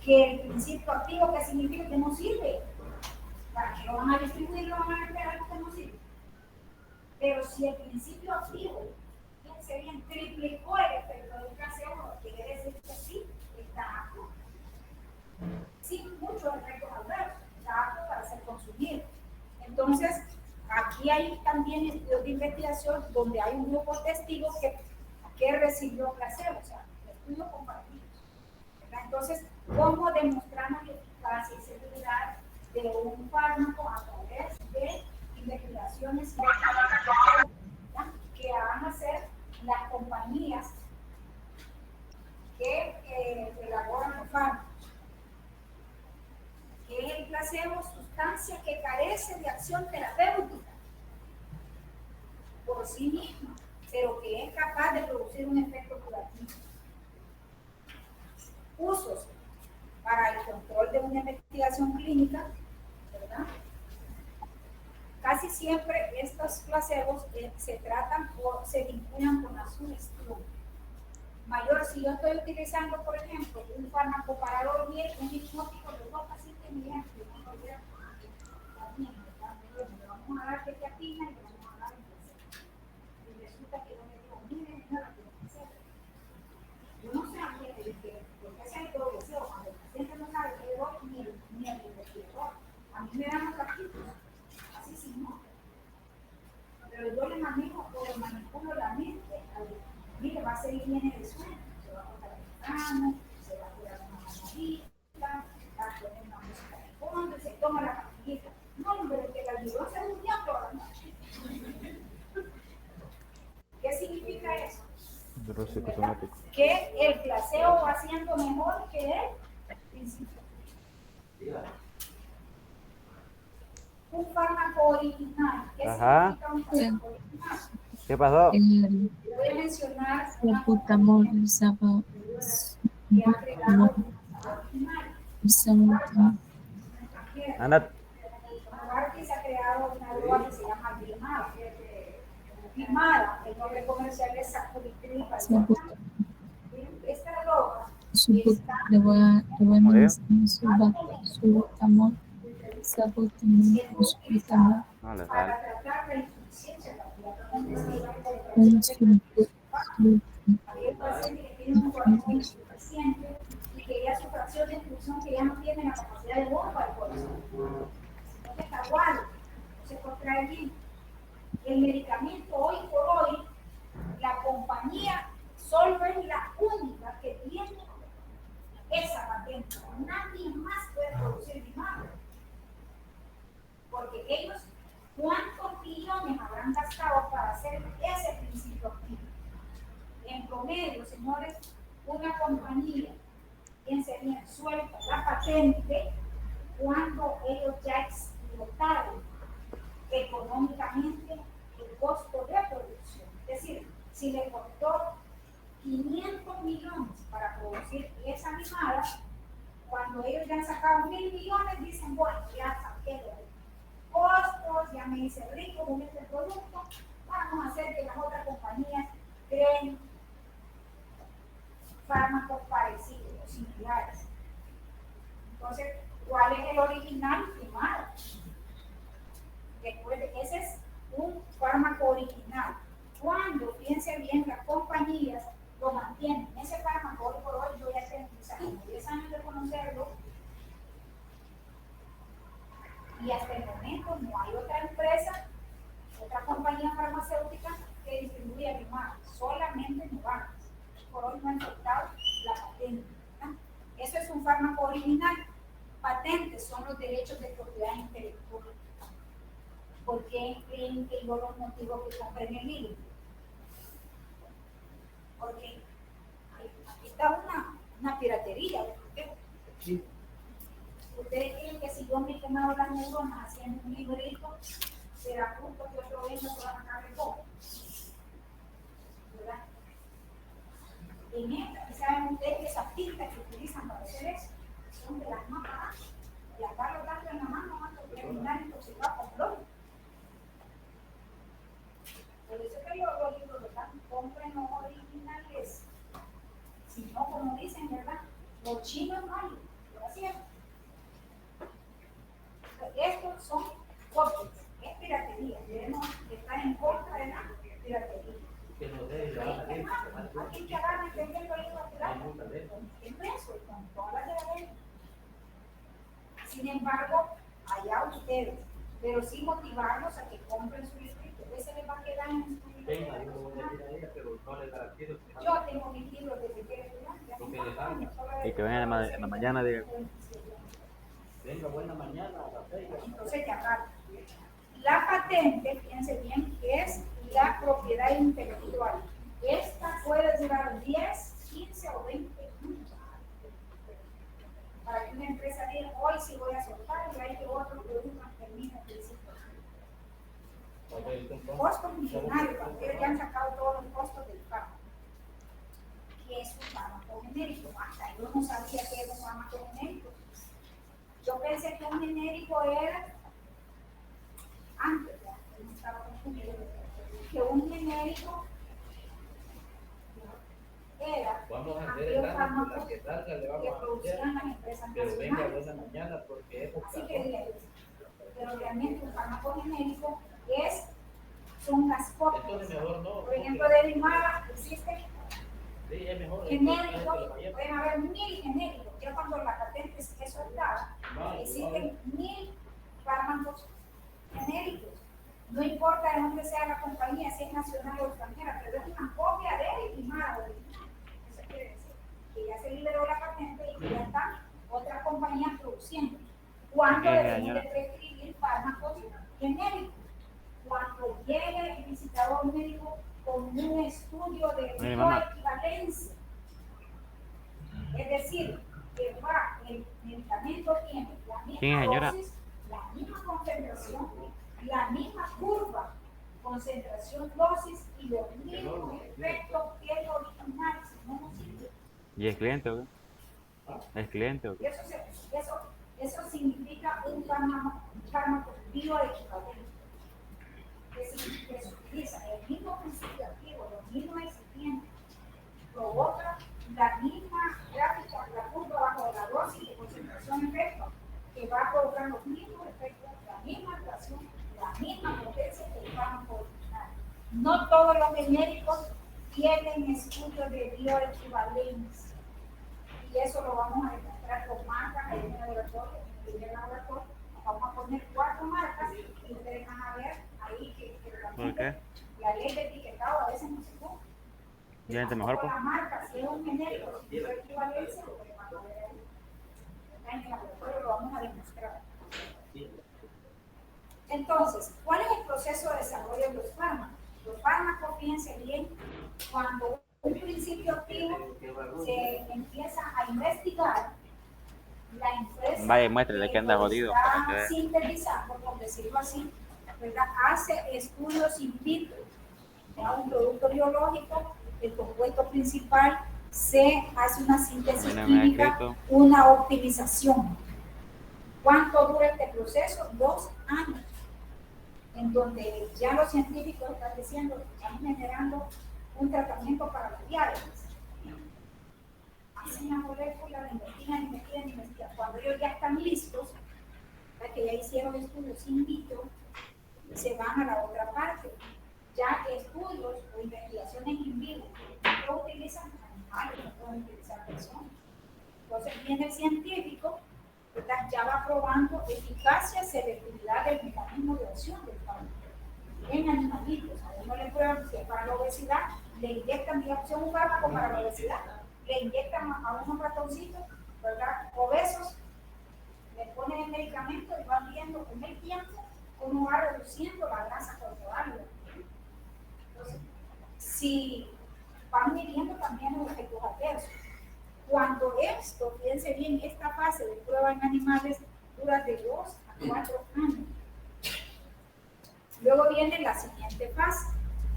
que el principio activo, ¿qué significa? Que no sirve. ¿Para qué lo van a distribuir? Lo van a vender algo que no sirve. Pero si el principio activo, fíjense bien, triplicó el efecto del placebo, quiere decir que sí Entonces, aquí hay también estudios de investigación donde hay un grupo de testigos que recibió placebo, o sea, estudios comparativos. ¿Verdad? Entonces, ¿cómo demostramos la eficacia y seguridad de un fármaco a través de investigaciones que van a hacer las compañías que elaboran los fármacos? Que es el placebo, sustancia que carece de acción terapéutica por sí misma, pero que es capaz de producir un efecto curativo. Usos para el control de una investigación clínica, ¿verdad? Casi siempre estos placebos se tratan o se vinculan con la sugestión. Mayor, si yo estoy utilizando, por ejemplo, un fármaco para dormir, un hipnótico de 2 a 7 miligramos, le vamos a dar quetiapina y le vamos a dar el placebo. Y resulta que yo me digo, miren, no la quiero hacer. Yo no sé a qué, porque ese es todo deseo, cuando el paciente no sabe qué doy, ni el investigador. A mí me dan los taquitos, así sin no. Pero yo le manejo o le manipulo la mente a ver, mire, va a seguir bien el sueño, se va a cortar el mano, se va a curar una manadita, va a poner una música de fondo, se toma la pastillita. No, hombre, que la ayudó a hacer un día toda la noche. ¿Qué significa eso? Que el placebo va siendo mejor que el principio. Un fármaco original. ¿Qué significa un fármaco original? ¿Qué pasó? Voy a mencionar una Salbutamol usaba que ha creado original. Anda. Novartis ha creado una droga que se llama Vimada. Vimada, el nombre comercial es Sacubitril. Esta droga está le voy a mencionar salbutamol, salbutamol, No le para sale. tratar la insuficiencia cardíaca. Hay paciente que tiene un corazón insuficiente y que ya su fracción de infusión que ya no tiene la capacidad de bomba del corazón. Entonces está aguado, no se contrae bien. El medicamento hoy por hoy, la compañía solo es la única que tiene esa patente. Nadie más puede producir Vimada. Porque ellos, ¿cuántos billones habrán gastado para hacer ese principio activo? En promedio, señores, una compañía, piense bien, suelta la patente cuando ellos ya explotaron económicamente el costo de producción. Es decir, si le costó 500 millones para producir esa Vimada, cuando ellos ya han sacado 1.000 millones, dicen, bueno, ya saqué los costos, ya me hice rico con este producto, vamos a hacer que las otras compañías creen fármacos parecidos o similares. Entonces, ¿cuál es el original? Vimada. Recuerde, ese es un fármaco original. Cuando, piense bien, las compañías lo mantienen. Ese fármaco, hoy por hoy, yo ya tengo 10 años de conocerlo, y hasta el momento no hay otra empresa, otra compañía farmacéutica que distribuya Vimada, solamente Novartis. Por hoy no han soltado la patente. ¿Verdad? Eso es un fármaco original. Patentes son los derechos de propiedad intelectual. ¿Por qué creen que yo los motivo que compren el libro? Porque aquí está una piratería. Sí. ¿Ustedes creen que si yo me he quemado las neuronas haciendo un librito, será justo que otro día no pueda sacar el copo? ¿Verdad? En esta, ¿saben ustedes que esas tintas que utilizan para hacer eso son de las más baratas? Y acá lo tanto en la mano van a terminar intoxicados con plomo. Por eso que los libros de tanto compren los originales. Si no, como dicen, ¿verdad? Los chinos no, lo hacían. Estos son copias, es piratería. Debemos estar en contra de la piratería. Alguien que agarre que vende el libro pirata, es preso con todas las de la ley. Sin embargo, allá ustedes. pero sí motivarlos a que compren su librito. ¿Qué se les va a quedar en su librito? Venga, yo lo voy a decir a ella, pero no le garantizo que Yo tengo mis libros desde que era estudiante. lo que le salga. Y que vengan en la mañana, diga. Venga, buena mañana a las 6. Entonces, ya va. La patente, fíjense bien, es la propiedad intelectual. Esta puede durar 10, 15 o 20 años. Para que una empresa diga, hoy sí voy a soltar y hay que otro producto termine el principio. Costos millonarios, porque ellos ya han sacado todos los costos del fármaco. ¿Qué es un fármaco genérico? Hasta yo no sabía que era un fármaco genérico. Yo pensé que un genérico era, antes, ya, no estaba confundido, que un genérico era Vamos a hacer aquel el fármaco la que salga, le que vamos a hacer. producían las empresas Pero venga, nacionales. buena mañana, porque es Así que dije, pero realmente un fármaco genérico son las copias. entonces mejor no. Por ejemplo, de Limara existe Sí, es mejor. genéricos, pueden haber 1000 genéricos. Ya cuando la patente es soltada, existen 1000 fármacos genéricos. No importa de dónde sea la compañía, si es nacional o extranjera, pero es una copia de Limara. Eso quiere decir que ya se liberó la patente y que ya están otras compañías produciendo. ¿Cuándo debemos de prescribir fármacos genéricos? Cuando llegue el visitador médico con un estudio de bioequivalencia. Es decir, que el medicamento tiene la misma dosis, la misma concentración, la misma curva, concentración, dosis y los mismos efectos que el original, si no nos sirve. ¿Y es cliente o qué? ¿Es cliente o qué? Eso significa un fármaco bioequivalente. Que se utiliza el mismo principio activo, los mismos excipientes, provoca la misma gráfica, la curva bajo la dosis de concentración efecto, que va a provocar los mismos efectos, la misma actuación, la misma potencia que el fármaco original. No todos los genéricos tienen estudios de bioequivalencia. Y eso lo vamos a demostrar con marcas en el laboratorio, en el laboratorio. Vamos a poner 4 marcas y ustedes van a ver ahí que la ley de etiquetado a veces no se cumple. ¿Ya es mejor? La marca, si es un genérico, si es equivalencia, lo van a ver ahí. En el laboratorio lo vamos a demostrar. Entonces, ¿cuál es el proceso de desarrollo de los fármacos? Los fármacos, fíjense bien, cuando un principio activo se empieza a investigar, la empresa vaya, muéstrele que anda jodido. está sintetizando, por decirlo así, ¿verdad? Hace estudios in vitro de un producto biológico, el compuesto principal, se hace una síntesis química, una optimización. ¿Cuánto dura este proceso? 2 años, en donde ya los científicos están diciendo que están generando un tratamiento para la diálisis. Hacen la molécula, investigan. Cuando ellos ya están listos, que ya hicieron estudios in vitro, se van a la otra parte. Ya estudios o investigaciones in vivo no utilizan animales, no pueden utilizar personas. Entonces viene el científico, ¿verdad? Ya va probando eficacia, selectividad del mecanismo de acción del fármaco en animalitos. A uno le prueban si es para la obesidad, le inyectan un fármaco para la obesidad, le inyectan a unos ratoncitos, ¿verdad? Obesos, le ponen el medicamento y van viendo con el tiempo cómo va reduciendo la grasa corporal. Entonces, si van midiendo también los efectos adversos. Cuando esto, fíjense bien, esta fase de prueba en animales dura de 2 a 4 años. Luego viene la siguiente fase,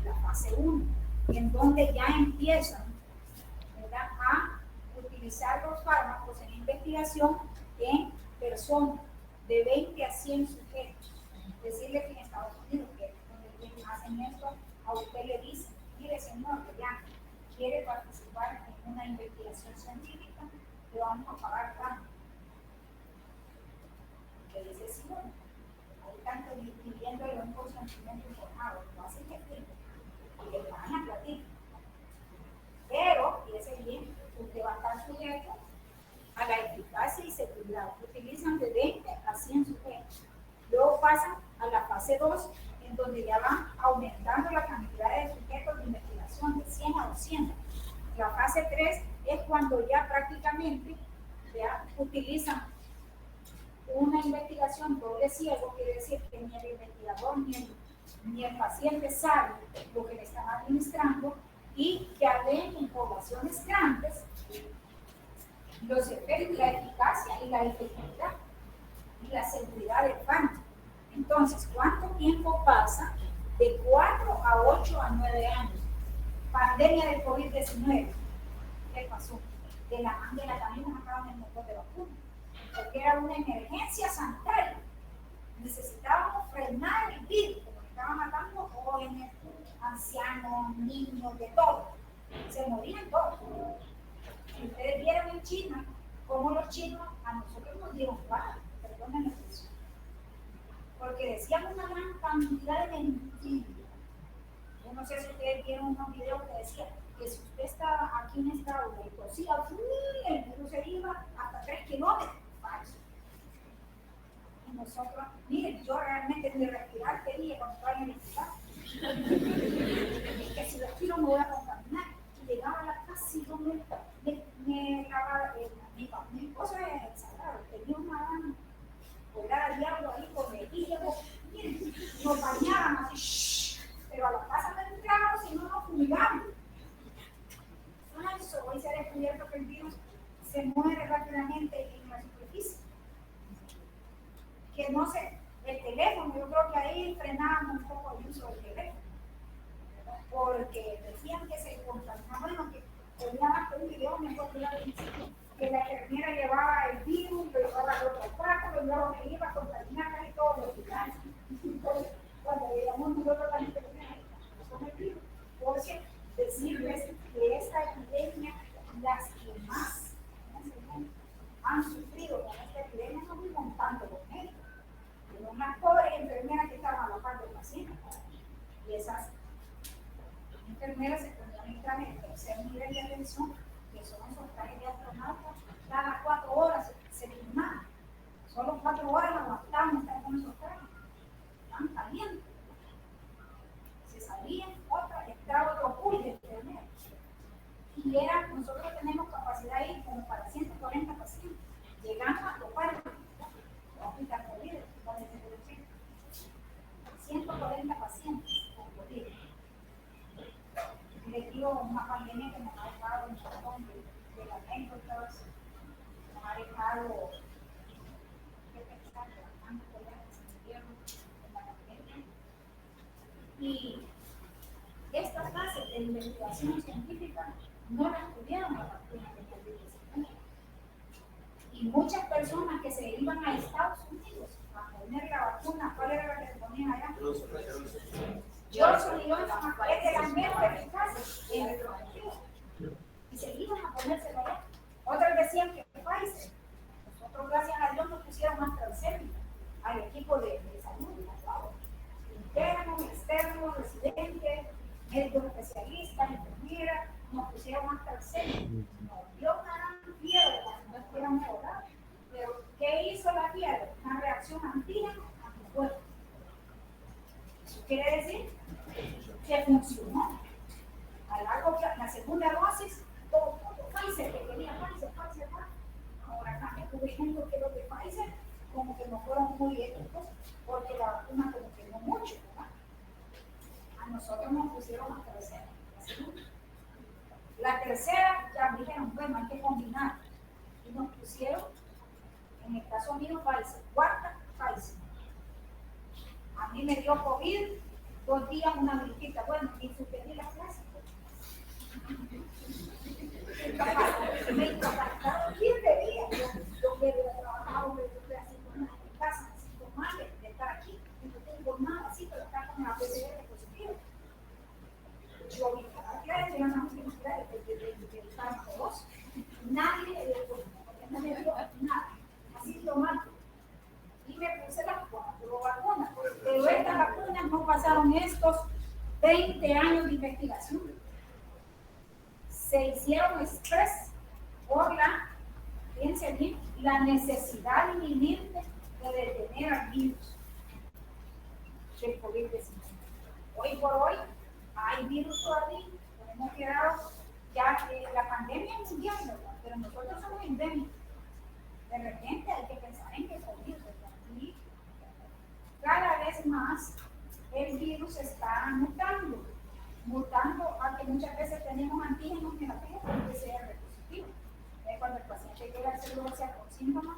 la fase 1, en donde ya empiezan, ¿verdad?, a utilizar los fármacos en investigación en personas de 20 a 100 sujetos. Decirle que en Estados Unidos, que es donde hacen esto, a usted le dicen, mire señor, que ya quiere participar en una investigación científica, le vamos a pagar tanto. Le dice, sí, bueno, hay tanto pidiéndole un consentimiento informado, lo hacen efectivo, y le van a platicar. Pero, fíjese bien, usted va a estar sujeto a la eficacia y seguridad. Utilizan de 20 a 100 sujetos. Luego pasan a la fase 2, en donde ya van aumentando la cantidad de sujetos de investigación de 100 a 200. La fase 3 es cuando ya prácticamente ya utilizan una investigación doble ciego, quiere decir que ni el investigador ni el paciente sabe lo que le están administrando, y ya ven en poblaciones grandes los efectos, la eficacia y la efectividad y la seguridad del fármaco. Entonces, ¿cuánto tiempo pasa? De 4 a 8 a 9 años. Pandemia del COVID-19. ¿Qué pasó? De la también nos acaban el montón de vacunas, porque era una emergencia sanitaria. Necesitábamos frenar el virus, porque estaban matando jóvenes, ancianos, niños, de todo. Se morían todos. Si ustedes vieron en China, cómo los chinos a nosotros nos dieron paz, perdonen la expresión, porque decían una gran cantidad de mentiras. Yo no sé si ustedes vieron unos videos que decían que si usted estaba aquí en esta aula y tosía, el virus se iba hasta 3 kilómetros. Falso. Y nosotros, miren, yo realmente ni respirar quería cuando estaba en el hospital. Que si respiro me voy a contaminar. Y llegaba a la casa y yo me lavaba, mi esposo es sagrado, tenía una gran colada de diablo ahí con el hígado. Miren, nos bañaban así, shh, pero a la casa no entrábamos si no nos fumigamos. Hoy se ha descubierto que el virus se muere rápidamente en la superficie. Que no sé, el teléfono, yo creo que ahí frenábamos un poco el uso del teléfono, porque decían que se contaminaba, bueno, que tenía hasta un video, me acuerdo que la enfermera llevaba el virus, lo llevaba al otro cuarto, lo llevaba que iba a contaminar casi todos los hospitales. Entonces, cuando llegamos nosotros a la enfermera, con el virus, porque decirles que esta epidemia, las que más han sufrido con esta epidemia son muy montando los médicos, pero unas pobres enfermeras que estaban a la par del paciente, y esas enfermeras se ponían en traje de tercer nivel de atención, que son esos trajes de astronautas, cada 4 horas se firmaban, solo 4 horas aguantaban estar con esos trajes, estaban calientes. Se salían, otra, entraba otro pool de enfermeras. Y era, nosotros tenemos capacidad ahí como para 140 pacientes. Llegamos a topar el hospital COVID, donde se produce 140 pacientes con COVID. Les digo, una pandemia que nos ha dejado un montón de anécdotas, nos ha dejado que pensar de las tantas cosas que se vivieron en la pandemia. Y estas fases de investigación científica no las tuvieron las vacunas de COVID-19. Y muchas personas que se iban a Estados Unidos a poner la vacuna, ¿cuál era la que se ponían allá? Johnson y Johnson es de las menos eficaces en el promedio. Y se iban a ponérselo allá. Otros decían que Pfizer. Nosotros, gracias a Dios, nos pusieron AstraZeneca al equipo de salud. Internos, externos, residentes, médicos especialistas, enfermeras, nos pusieron AstraZeneca. Nos dio una gran fiebre, no estuviéramos mejorar. Pero, ¿qué hizo la fiebre? Una reacción antígeno anticuerpo. Eso quiere decir que funcionó. A largo plazo, la segunda dosis, todo Pfizer, que quería Pfizer. Ahora acá descubriendo que los de Pfizer como que no fueron muy éticos, porque la vacuna como que no mucho, ¿verdad? A nosotros nos pusieron AstraZeneca. La tercera ya dijeron, bueno, hay que combinar. Y nos pusieron, en el caso mío, Pfizer. Cuarta, Pfizer. A mí me dio COVID, 2 días una gripita. Bueno, y suspendí las clases. Me incapacitaron 15 días. Yo que trabajaba, yo estoy haciendo una en casa, sin mal de estar aquí. No tengo nada así, pero está con la PCR positivo. Yo vi cada clase, yo no tengo clase del fármaco 2. Nadie le dio, porque no me dio nada. Así tomático. Y me puse las 4 vacunas. Pero estas vacunas no pasaron estos 20 años de investigación. Se hicieron express por fíjense bien, la necesidad inminente de detener al virus. del COVID-19. Hoy por hoy hay virus todavía, nos hemos quedado ya la pandemia es mundial, ¿verdad? Pero nosotros somos endémicos. De repente hay que pensar en que el COVID, ¿verdad? Y cada vez más el virus está mutando a que muchas veces tenemos antígenos negativos con PCR positivo. Cuando el paciente llega al seguro social con síntomas,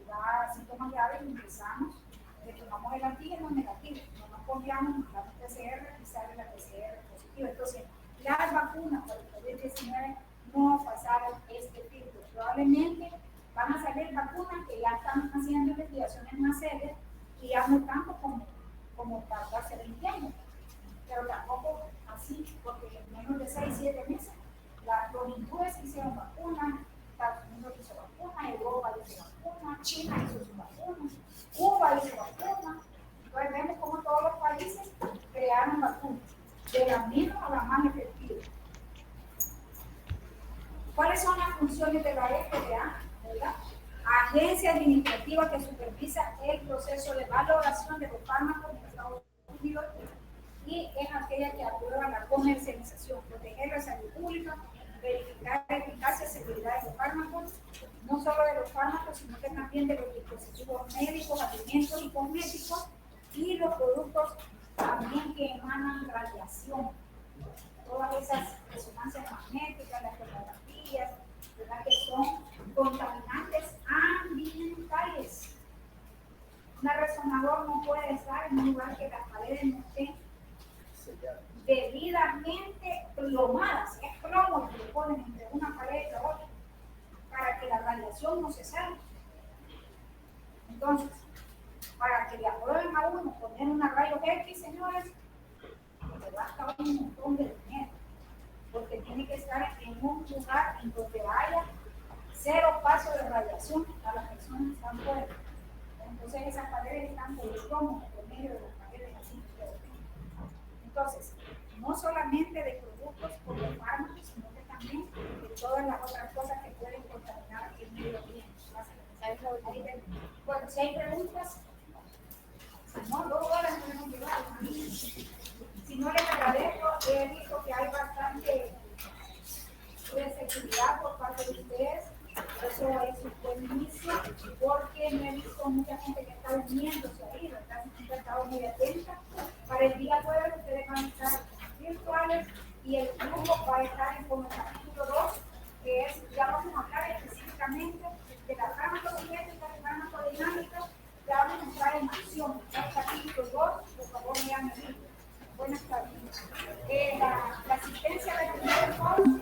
da síntomas graves, ingresamos, le tomamos el antígeno negativo, no nos confiamos, nos damos PCR y sale la PCR positiva. Entonces, las vacunas para el COVID-19 no pasaron este filtro. Probablemente van a salir vacunas que ya están haciendo investigaciones más serias y ya mutando como tardarse el tiempo. Pero tampoco así, porque en menos de 6-7 meses, los hindúes hicieron vacunas, Estados Unidos hizo vacunas, Europa hizo vacunas, China hizo su vacuna, Cuba hizo vacunas. Entonces vemos cómo todos los países crearon vacunas, de la menos a la más efectiva. ¿Cuáles son las funciones de la FDA? ¿Verdad? Agencia administrativa que supervisa el proceso de valoración de los fármacos en Estados Unidos y es aquella que aprueba la comercialización, proteger la salud pública, verificar la eficacia y seguridad de los fármacos, no solo de los fármacos, sino que también de los dispositivos médicos, alimentos y cosméticos y los productos también que emanan radiación. Todas esas resonancias magnéticas, las tomografías, ¿verdad? Que son contaminantes ambientales. Un resonador no puede estar en un lugar que las paredes no estén debidamente plomadas. Es plomo que le ponen entre una pared y la otra para que la radiación no se salga. Entonces, para que le aprueben a uno poner una rayos X, señores, le va a estar un montón de dinero, porque tiene que estar en un lugar en donde haya cero paso de radiación a las personas que están fuera. Entonces esas paredes están por el plomo, por medio de las paredes así. Entonces, no solamente de productos como fármacos, sino que también de todas las otras cosas que pueden contaminar el medio ambiente. Bueno, si hay preguntas, si no, 2 horas podemos llevar. Si no, les agradezco. He visto que hay bastante receptividad por parte de ustedes. Eso es un buen inicio, porque no he visto mucha gente que está uniéndose ahí, ¿verdad? He estado muy atenta. Para el día jueves ustedes van a estar virtuales y el grupo va a estar en el capítulo 2, que es, ya vamos a hablar específicamente de la farmacocinética, de farmacodinámica, ya vamos a entrar en acción. El capítulo 2, por favor, vean el libro. Buenas tardes. La asistencia del primer curso.